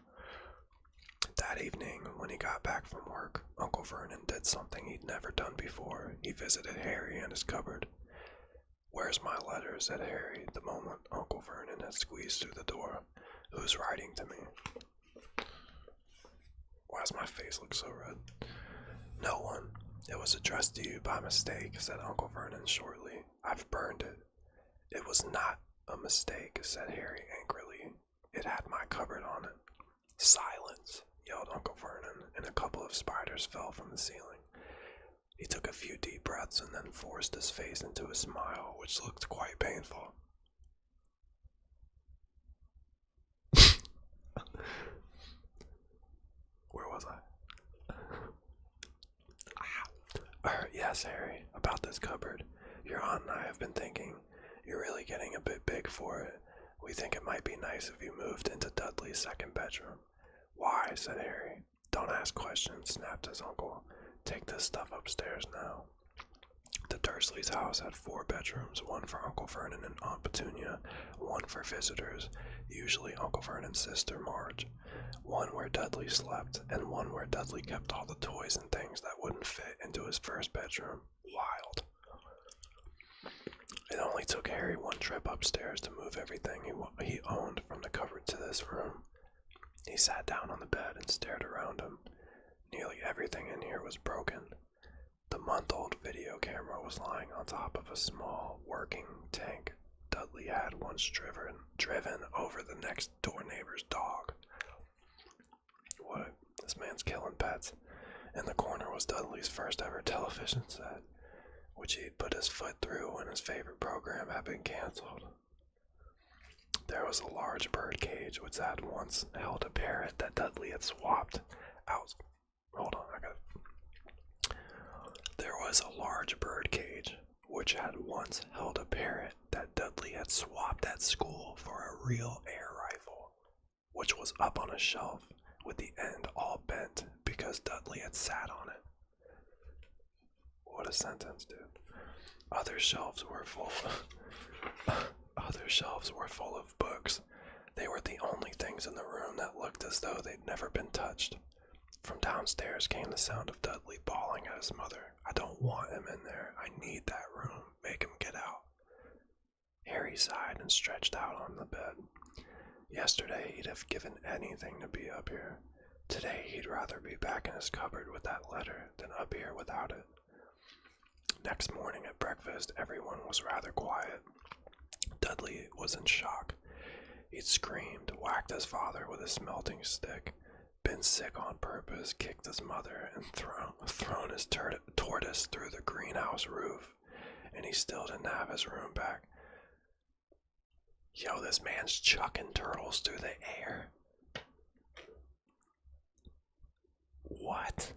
That evening, when he got back from work, Uncle Vernon did something he'd never done before. He visited Harry in his cupboard. Where's my letter? Said Harry, the moment Uncle Vernon had squeezed through the door. Who's writing to me? Why does my face look so red? No one. It was addressed to you by mistake, said Uncle Vernon shortly. I've burned it. It was not a mistake, said Harry angrily. It had my cupboard on it. Silence, yelled Uncle Vernon, and a couple of spiders fell from the ceiling. He took a few deep breaths and then forced his face into a smile, which looked quite painful. Where was I? Yes, Harry, about this cupboard. Your aunt and I have been thinking. You're really getting a bit big for it. We think it might be nice if you moved into Dudley's second bedroom. Why? Said Harry. Don't ask questions, snapped his uncle. Take this stuff upstairs now. The Dursleys' house had 4 bedrooms, one for Uncle Vernon and Aunt Petunia, one for visitors, usually Uncle Vernon's sister Marge, one where Dudley slept, and one where Dudley kept all the toys and things that wouldn't fit into his first bedroom. Wild. It only took Harry one trip upstairs to move everything he owned from the cupboard to this room. He sat down on the bed and stared around him. Nearly everything in here was broken. The month-old video camera was lying on top of a small, working tank Dudley had once driven over the next-door neighbor's dog. What? This man's killing pets. In the corner was Dudley's first-ever television set, which he'd put his foot through when his favorite program had been canceled. There was a large bird cage which had once held a parrot that Dudley had swapped out. Hold on, There was a large bird cage which had once held a parrot that Dudley had swapped at school for a real air rifle, which was up on a shelf with the end all bent because Dudley had sat on it. What a sentence, dude. Other shelves were full of books. They were the only things in the room that looked as though they'd never been touched. From downstairs came the sound of Dudley bawling at his mother. I don't want him in there. I need that room. Make him get out. Harry sighed and stretched out on the bed. Yesterday he'd have given anything to be up here. Today he'd rather be back in his cupboard with that letter than up here without it. Next morning at breakfast, everyone was rather quiet. Dudley was in shock. He'd screamed, whacked his father with a smelting stick, been sick on purpose, kicked his mother, and thrown his tortoise through the greenhouse roof, and he still didn't have his room back. Yo, this man's chucking turtles through the air. What?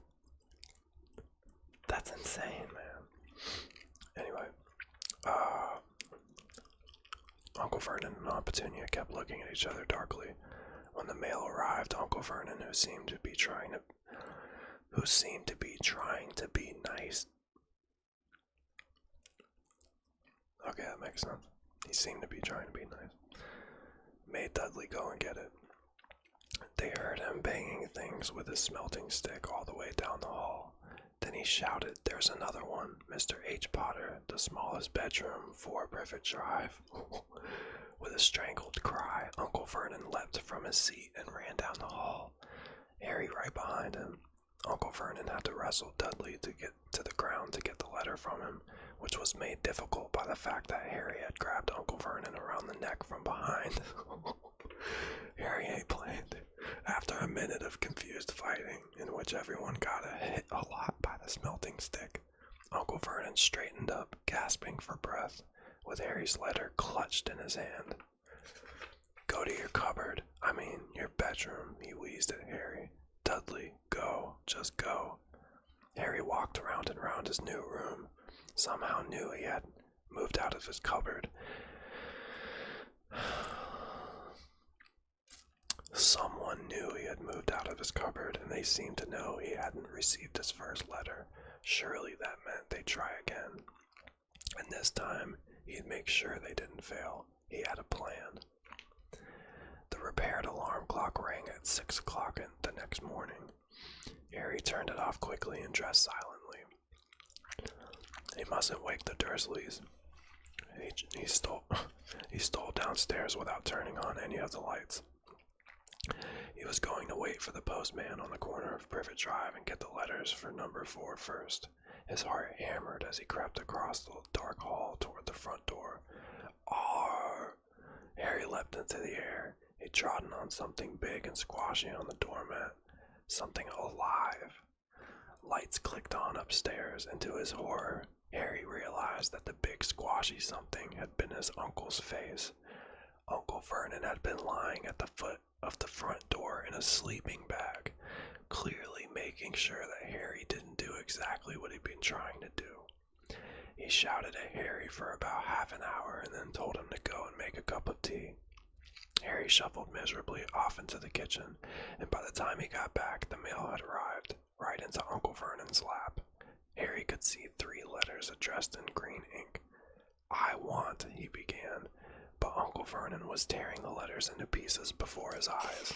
That's insane, man. Anyway, Uncle Vernon and Aunt Petunia kept looking at each other darkly. When the mail arrived, Uncle Vernon, who seemed to be trying to be nice. Okay, that makes sense. He seemed to be trying to be nice. Made Dudley go and get it. They heard him banging things with his smelting stick all the way down the hall. Then he shouted, "There's another one, Mr. H. Potter, the smallest bedroom, 4 Privet Drive." With a strangled cry, Uncle Vernon leapt from his seat and ran down the hall, Harry right behind him. Uncle Vernon had to wrestle Dudley to get to the ground to get the letter from him, which was made difficult by the fact that Harry had grabbed Uncle Vernon around the neck from behind. Harry ain't playing. After a minute of confused fighting, in which everyone got hit a lot by the smelting stick, Uncle Vernon straightened up, gasping for breath, with Harry's letter clutched in his hand. "Go to your cupboard, your bedroom," he wheezed at Harry. "Dudley, go, just go." Harry walked round and round his new room, somehow knew he had moved out of his cupboard. Someone knew he had moved out of his cupboard, and they seemed to know he hadn't received his first letter. Surely that meant they'd try again. And this time, he'd make sure they didn't fail. He had a plan. The repaired alarm clock rang at 6 o'clock the next morning. Harry turned it off quickly and dressed silently. He mustn't wake the Dursleys. He stole downstairs without turning on any of the lights. He was going to wait for the postman on the corner of Privet Drive and get the letters for number 4 first. His heart hammered as he crept across the dark hall toward the front door. Arr! Harry leapt into the air. He'd trodden on something big and squashy on the doormat. Something alive. Lights clicked on upstairs, and to his horror, Harry realized that the big squashy something had been his uncle's face. Uncle Vernon had been lying at the foot of the front door in a sleeping bag, clearly making sure that Harry didn't do exactly what he'd been trying to do. He shouted at Harry for about half an hour and then told him to go and make a cup of tea. Harry shuffled miserably off into the kitchen, and by the time he got back, the mail had arrived, right into Uncle Vernon's lap. Harry could see 3 letters addressed in green ink. "I want," he began, but Uncle Vernon was tearing the letters into pieces before his eyes.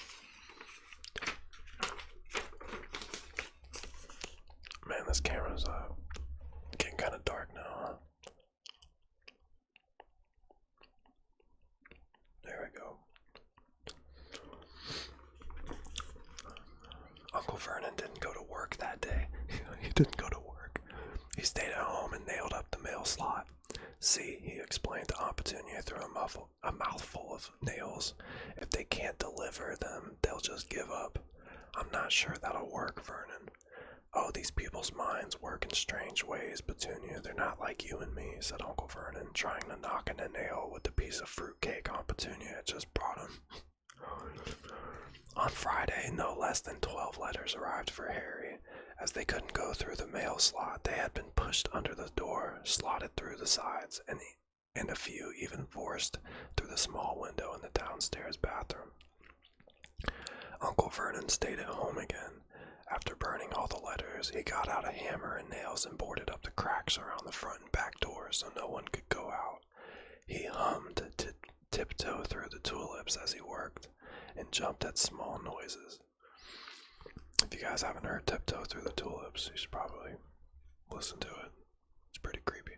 Man, this camera's getting kind of dark now, huh? There we go. Uncle Vernon didn't go to work that day. He didn't go to work. He stayed at home and nailed up the mail slot. "See," he explained to Aunt Petunia through a mouthful of nails, "if they can't deliver them, they'll just give up." "I'm not sure that'll work, Vernon." "Oh, these people's minds work in strange ways, Petunia. They're not like you and me," said Uncle Vernon, trying to knock in a nail with the piece of fruitcake Aunt Petunia had just brought him. On Friday, no less than 12 letters arrived for Harry. As they couldn't go through the mail slot, they had been pushed under the door, slotted through the sides, and a few even forced through the small window in the downstairs bathroom. Uncle Vernon stayed at home again. After burning all the letters, he got out a hammer and nails and boarded up the cracks around the front and back doors so no one could go out. He hummed to tiptoe through the tulips as he worked, and jumped at small noises. If you guys haven't heard Tiptoe Through the Tulips, you should probably listen to it. It's pretty creepy.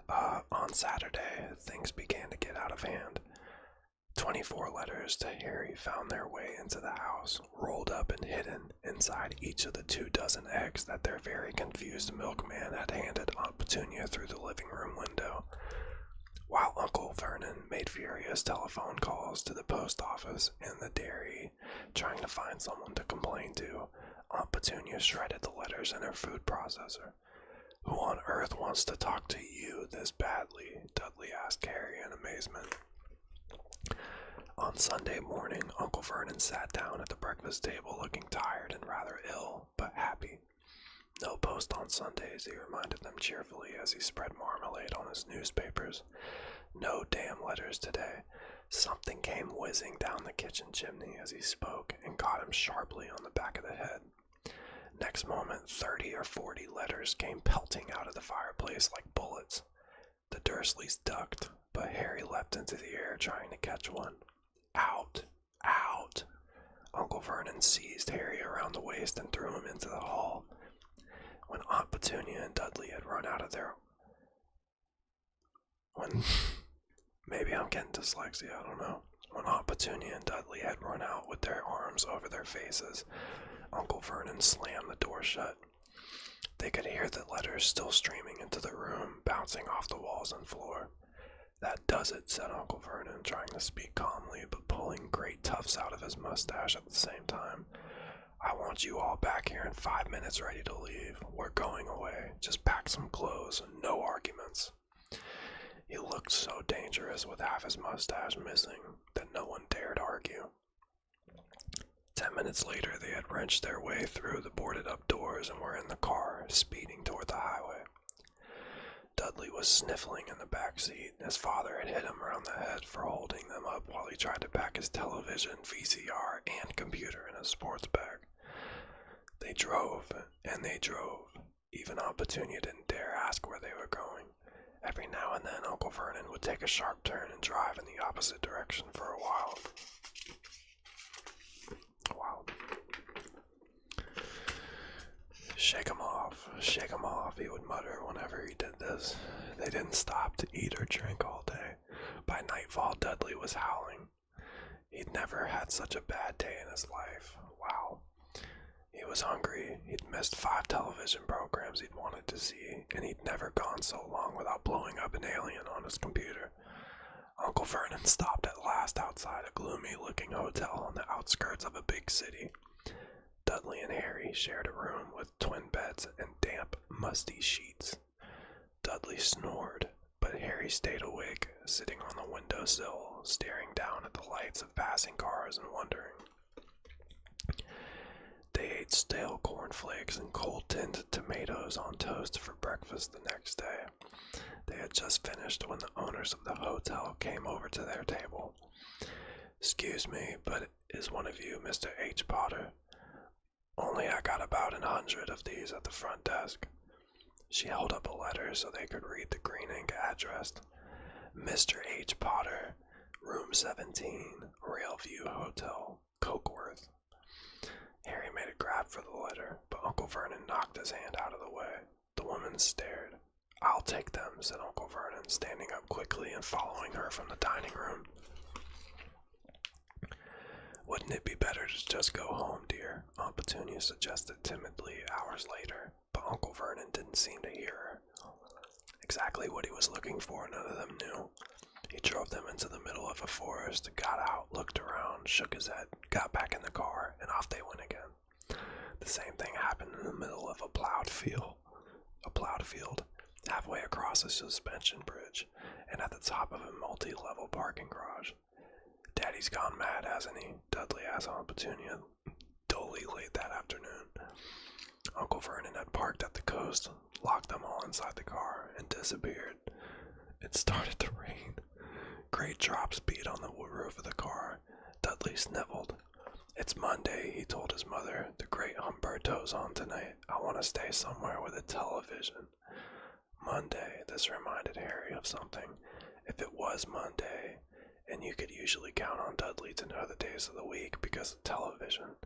Aunt On Saturday, things began to get out of hand. 24 letters to Harry found their way into the house, rolled up and hidden inside each of the 24 eggs that their very confused milkman had handed Aunt Petunia through the living room window. While Uncle Vernon made furious telephone calls to the post office and the dairy, trying to find someone to complain to, Aunt Petunia shredded the letters in her food processor. "Who on earth wants to talk to you this badly?" Dudley asked Harry in amazement. On Sunday morning, Uncle Vernon sat down at the breakfast table looking tired and rather ill, but happy. "No post on Sundays," he reminded them cheerfully as he spread marmalade on his newspapers. "No damn letters today." Something came whizzing down the kitchen chimney as he spoke and caught him sharply on the back of the head. Next moment, 30 or 40 letters came pelting out of the fireplace like bullets. The Dursleys ducked, but Harry leapt into the air trying to catch one. "Out! Out!" Uncle Vernon seized Harry around the waist and threw him into the hall. When Aunt Petunia and Dudley had run out of their... Maybe I'm getting dyslexia, I don't know. When Aunt Petunia and Dudley had run out with their arms over their faces, Uncle Vernon slammed the door shut. They could hear the letters still streaming into the room, bouncing off the walls and floor. "That does it," said Uncle Vernon, trying to speak calmly, but pulling great tufts out of his mustache at the same time. "I want you all back here in 5 minutes ready to leave. We're going away. Just pack some clothes and no arguments." He looked so dangerous with half his mustache missing that no one dared argue. 10 minutes later, they had wrenched their way through the boarded-up doors and were in the car, speeding toward the highway. Dudley was sniffling in the back seat. His father had hit him around the head for holding them up while he tried to pack his television, VCR, and computer in a sports bag. They drove, and they drove. Even Aunt Petunia didn't dare ask where they were going. Every now and then, Uncle Vernon would take a sharp turn and drive in the opposite direction for a while. Shake 'em off, he would mutter whenever he did this. They didn't stop to eat or drink all day. By nightfall, Dudley was howling. He'd never had such a bad day in his life. Wow. He was hungry. He'd missed 5 television programs he'd wanted to see, and he'd never gone so long without blowing up an alien on his computer. Uncle Vernon stopped at last outside a gloomy-looking hotel on the outskirts of a big city. Dudley and Harry shared a room with twin beds and damp, musty sheets. Dudley snored, but Harry stayed awake, sitting on the windowsill, staring down at the lights of passing cars and wondering. They ate stale cornflakes and cold-tinned tomatoes on toast for breakfast the next day. They had just finished when the owners of the hotel came over to their table. "Excuse me, but is one of you Mr. H. Potter?" "Only I got about 100 of these at the front desk." She held up a letter so they could read the green ink address. "Mr. H. Potter, room 17, Railview Hotel, Cokeworth." Harry made a grab for the letter, but Uncle Vernon knocked his hand out of the way. The woman stared. "I'll take them," said Uncle Vernon, standing up quickly and following her from the dining room. "Wouldn't it be better to just go home, dear?" Aunt Petunia suggested timidly hours later, but Uncle Vernon didn't seem to hear her. Exactly what he was looking for, none of them knew. He drove them into the middle of a forest, got out, looked around, shook his head, got back in the car, and off they went again. The same thing happened in the middle of a plowed field, halfway across a suspension bridge, and at the top of a multi-level parking garage. "Daddy's gone mad, hasn't he?" Dudley asked Aunt Petunia dully late that afternoon. Uncle Vernon had parked at the coast, locked them all inside the car, and disappeared. It started to rain. Great drops beat on the roof of the car. Dudley sniveled. "It's Monday," he told his mother. "The great Humberto's on tonight. I want to stay somewhere with a television." Monday. This reminded Harry of something. If it was Monday, and you could usually count on Dudley to know the days of the week because of television,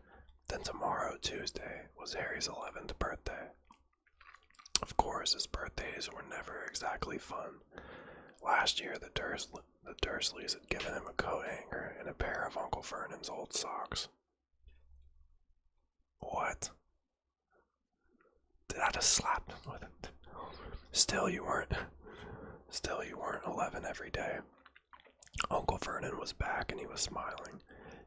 then tomorrow, Tuesday, was Harry's 11th birthday. Of course, his birthdays were never exactly fun. Last year, the Dursleys had given him a coat hanger and a pair of Uncle Vernon's old socks. What? Did I just slap him with it? Still, you weren't 11 every day. Uncle Vernon was back and he was smiling.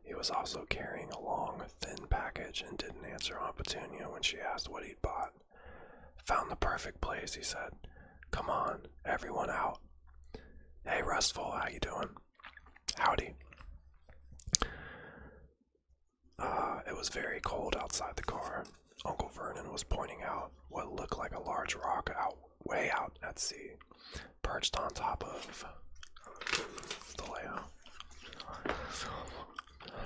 He was also carrying a long, thin package and didn't answer Aunt Petunia when she asked what he'd bought. Found the perfect place, he said. Come on, everyone out. Hey, Rustful, how you doing? Howdy. It was very cold outside the car. Uncle Vernon was pointing out what looked like a large rock way out at sea, perched on top of the layout.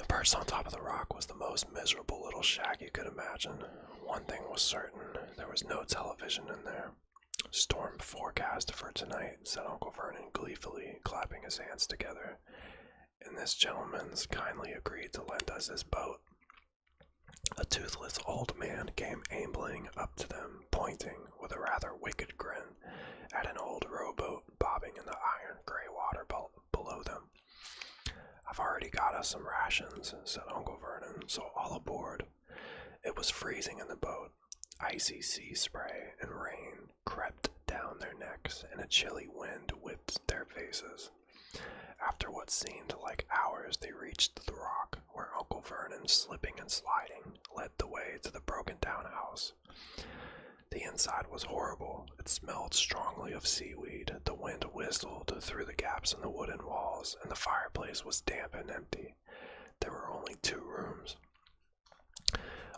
Perched on top of the rock was the most miserable little shack you could imagine. One thing was certain, there was no television in there. Storm forecast for tonight, said Uncle Vernon gleefully, clapping his hands together. And this gentleman's kindly agreed to lend us his boat. A toothless old man came ambling up to them, pointing, with a rather wicked grin, at an old rowboat bobbing in the iron gray water below them. I've already got us some rations, said Uncle Vernon, so all aboard. It was freezing in the boat. Icy sea spray and rain crept down their necks, and a chilly wind whipped their faces. After what seemed like hours, they reached the rock, where Uncle Vernon, slipping and sliding, led the way to the broken-down house. The inside was horrible. It smelled strongly of seaweed. The wind whistled through the gaps in the wooden walls, and the fireplace was damp and empty. There were only 2 rooms.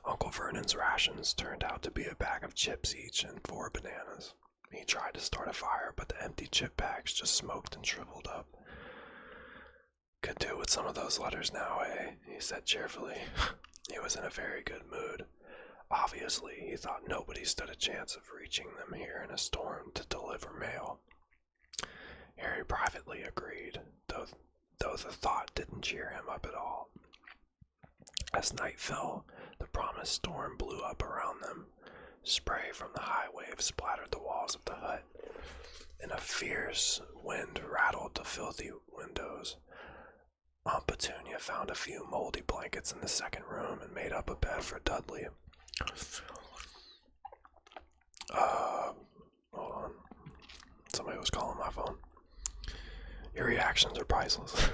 Uncle Vernon's rations turned out to be a bag of chips each and 4 bananas. He tried to start a fire, but the empty chip bags just smoked and shriveled up. Could do with some of those letters now, eh? He said cheerfully. He was in a very good mood. Obviously, he thought nobody stood a chance of reaching them here in a storm to deliver mail. Harry privately agreed, though the thought didn't cheer him up at all. As night fell, the promised storm blew up around them. Spray from the high waves splattered the walls of the hut, and a fierce wind rattled the filthy windows. Aunt Petunia found a few moldy blankets in the second room and made up a bed for Dudley. Hold on. Somebody was calling my phone. Your reactions are priceless.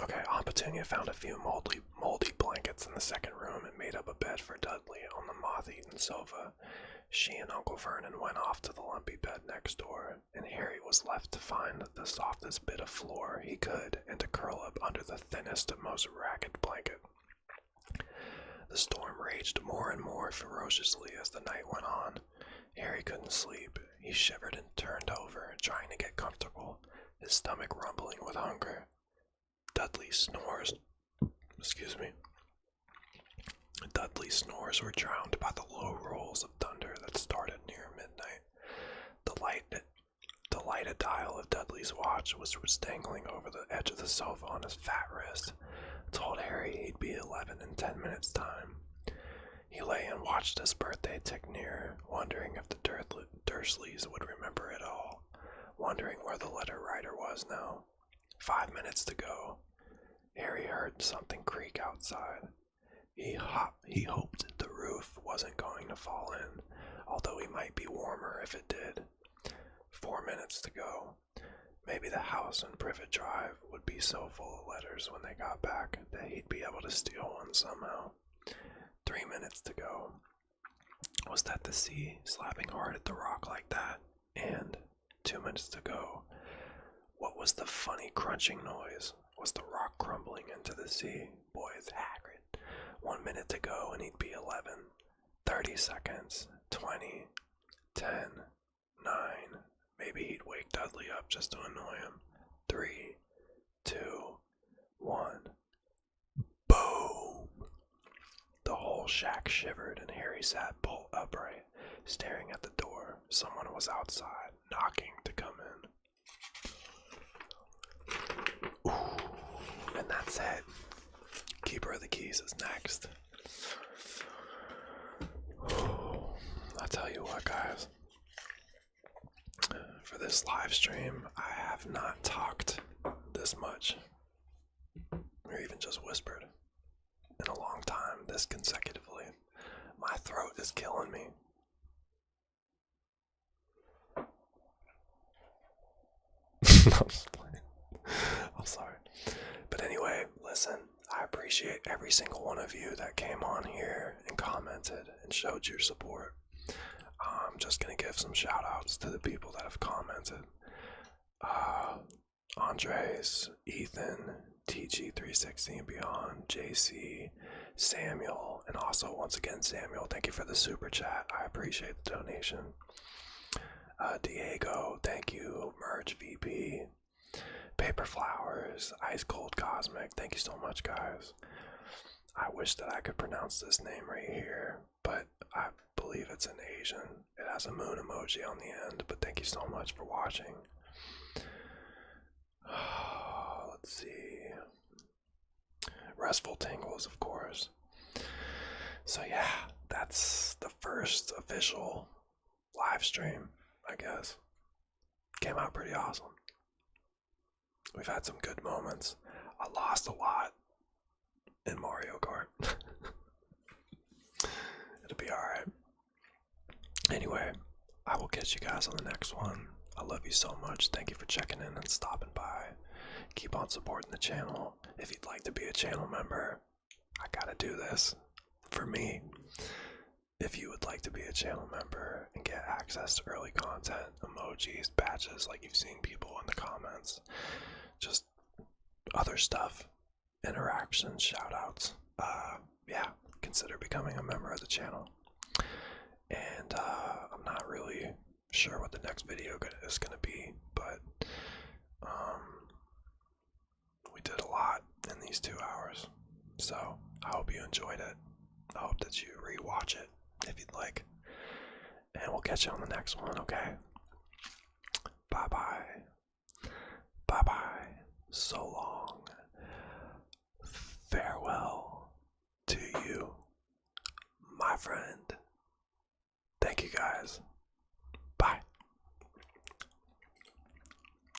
Okay, Aunt Petunia found a few moldy blankets in the second room and made up a bed for Dudley on the moth-eaten sofa. She and Uncle Vernon went off to the lumpy bed next door, and Harry was left to find the softest bit of floor he could and to curl up under the thinnest and most ragged blanket. The storm raged more and more ferociously as the night went on. Harry couldn't sleep. He shivered and turned over, trying to get comfortable, his stomach rumbling with hunger. Dudley's snores were drowned by the low rolls of thunder that started near midnight. The lighted dial of Dudley's watch, which was dangling over the edge of the sofa on his fat wrist, told Harry he'd be 11 in 10 minutes' time. He lay and watched his birthday tick near, wondering if the Dursleys would remember it all, wondering where the letter writer was now. 5 minutes to go. Harry heard something creak outside. He hoped the roof wasn't going to fall in, although he might be warmer if it did. 4 minutes to go. Maybe the house on Privet Drive would be so full of letters when they got back that he'd be able to steal one somehow. 3 minutes to go. Was that the sea slapping hard at the rock like that? And 2 minutes to go. What was the funny crunching noise? Was the rock crumbling into the sea? Boy, it's Hagrid. 1 minute to go and he'd be 11. 30 seconds. 20. 10. 9. Maybe he'd wake Dudley up just to annoy him. 3. 2. 1. Boom! The whole shack shivered and Harry sat bolt upright, staring at the door. Someone was outside, knocking to come in. Ooh, and that's it. Keeper of the Keys is next. Ooh, I'll tell you what, guys. For this live stream, I have not talked this much, or even just whispered, in a long time, this consecutively. My throat is killing me. I'm just playing. I'm sorry. But anyway, listen, I appreciate every single one of you that came on here and commented and showed your support. I'm just gonna give some shout outs to the people that have commented. Andres, Ethan, TG360 and beyond, JC, Samuel, and also once again Samuel, thank you for the super chat. I appreciate the donation. Diego, thank you. Merge VP, Paper Flowers, Ice Cold Cosmic, thank you so much, guys. I wish that I could pronounce this name right here, but I believe it's in Asian. It has a moon emoji on the end, but thank you so much for watching. Let's see. Restful Tingles, of course. So yeah, that's the first official live stream, I guess. Came out pretty awesome. We've had some good moments. I lost a lot in Mario Kart. It'll be alright. Anyway, I will catch you guys on the next one. I love you so much. Thank you for checking in and stopping by. Keep on supporting the channel. If you'd like to be a channel member, I gotta do this for me. If you would like to be a channel member and get access to early content, emojis, badges like you've seen people in the comments, just other stuff, interactions, shoutouts, yeah, consider becoming a member of the channel. And I'm not really sure what the next video is gonna be, but we did a lot in these 2 hours, so I hope you enjoyed it. I hope that you rewatch it if you'd like, and we'll catch you on the next one. Okay, bye bye, bye bye, so long, farewell to you, my friend. Thank you guys.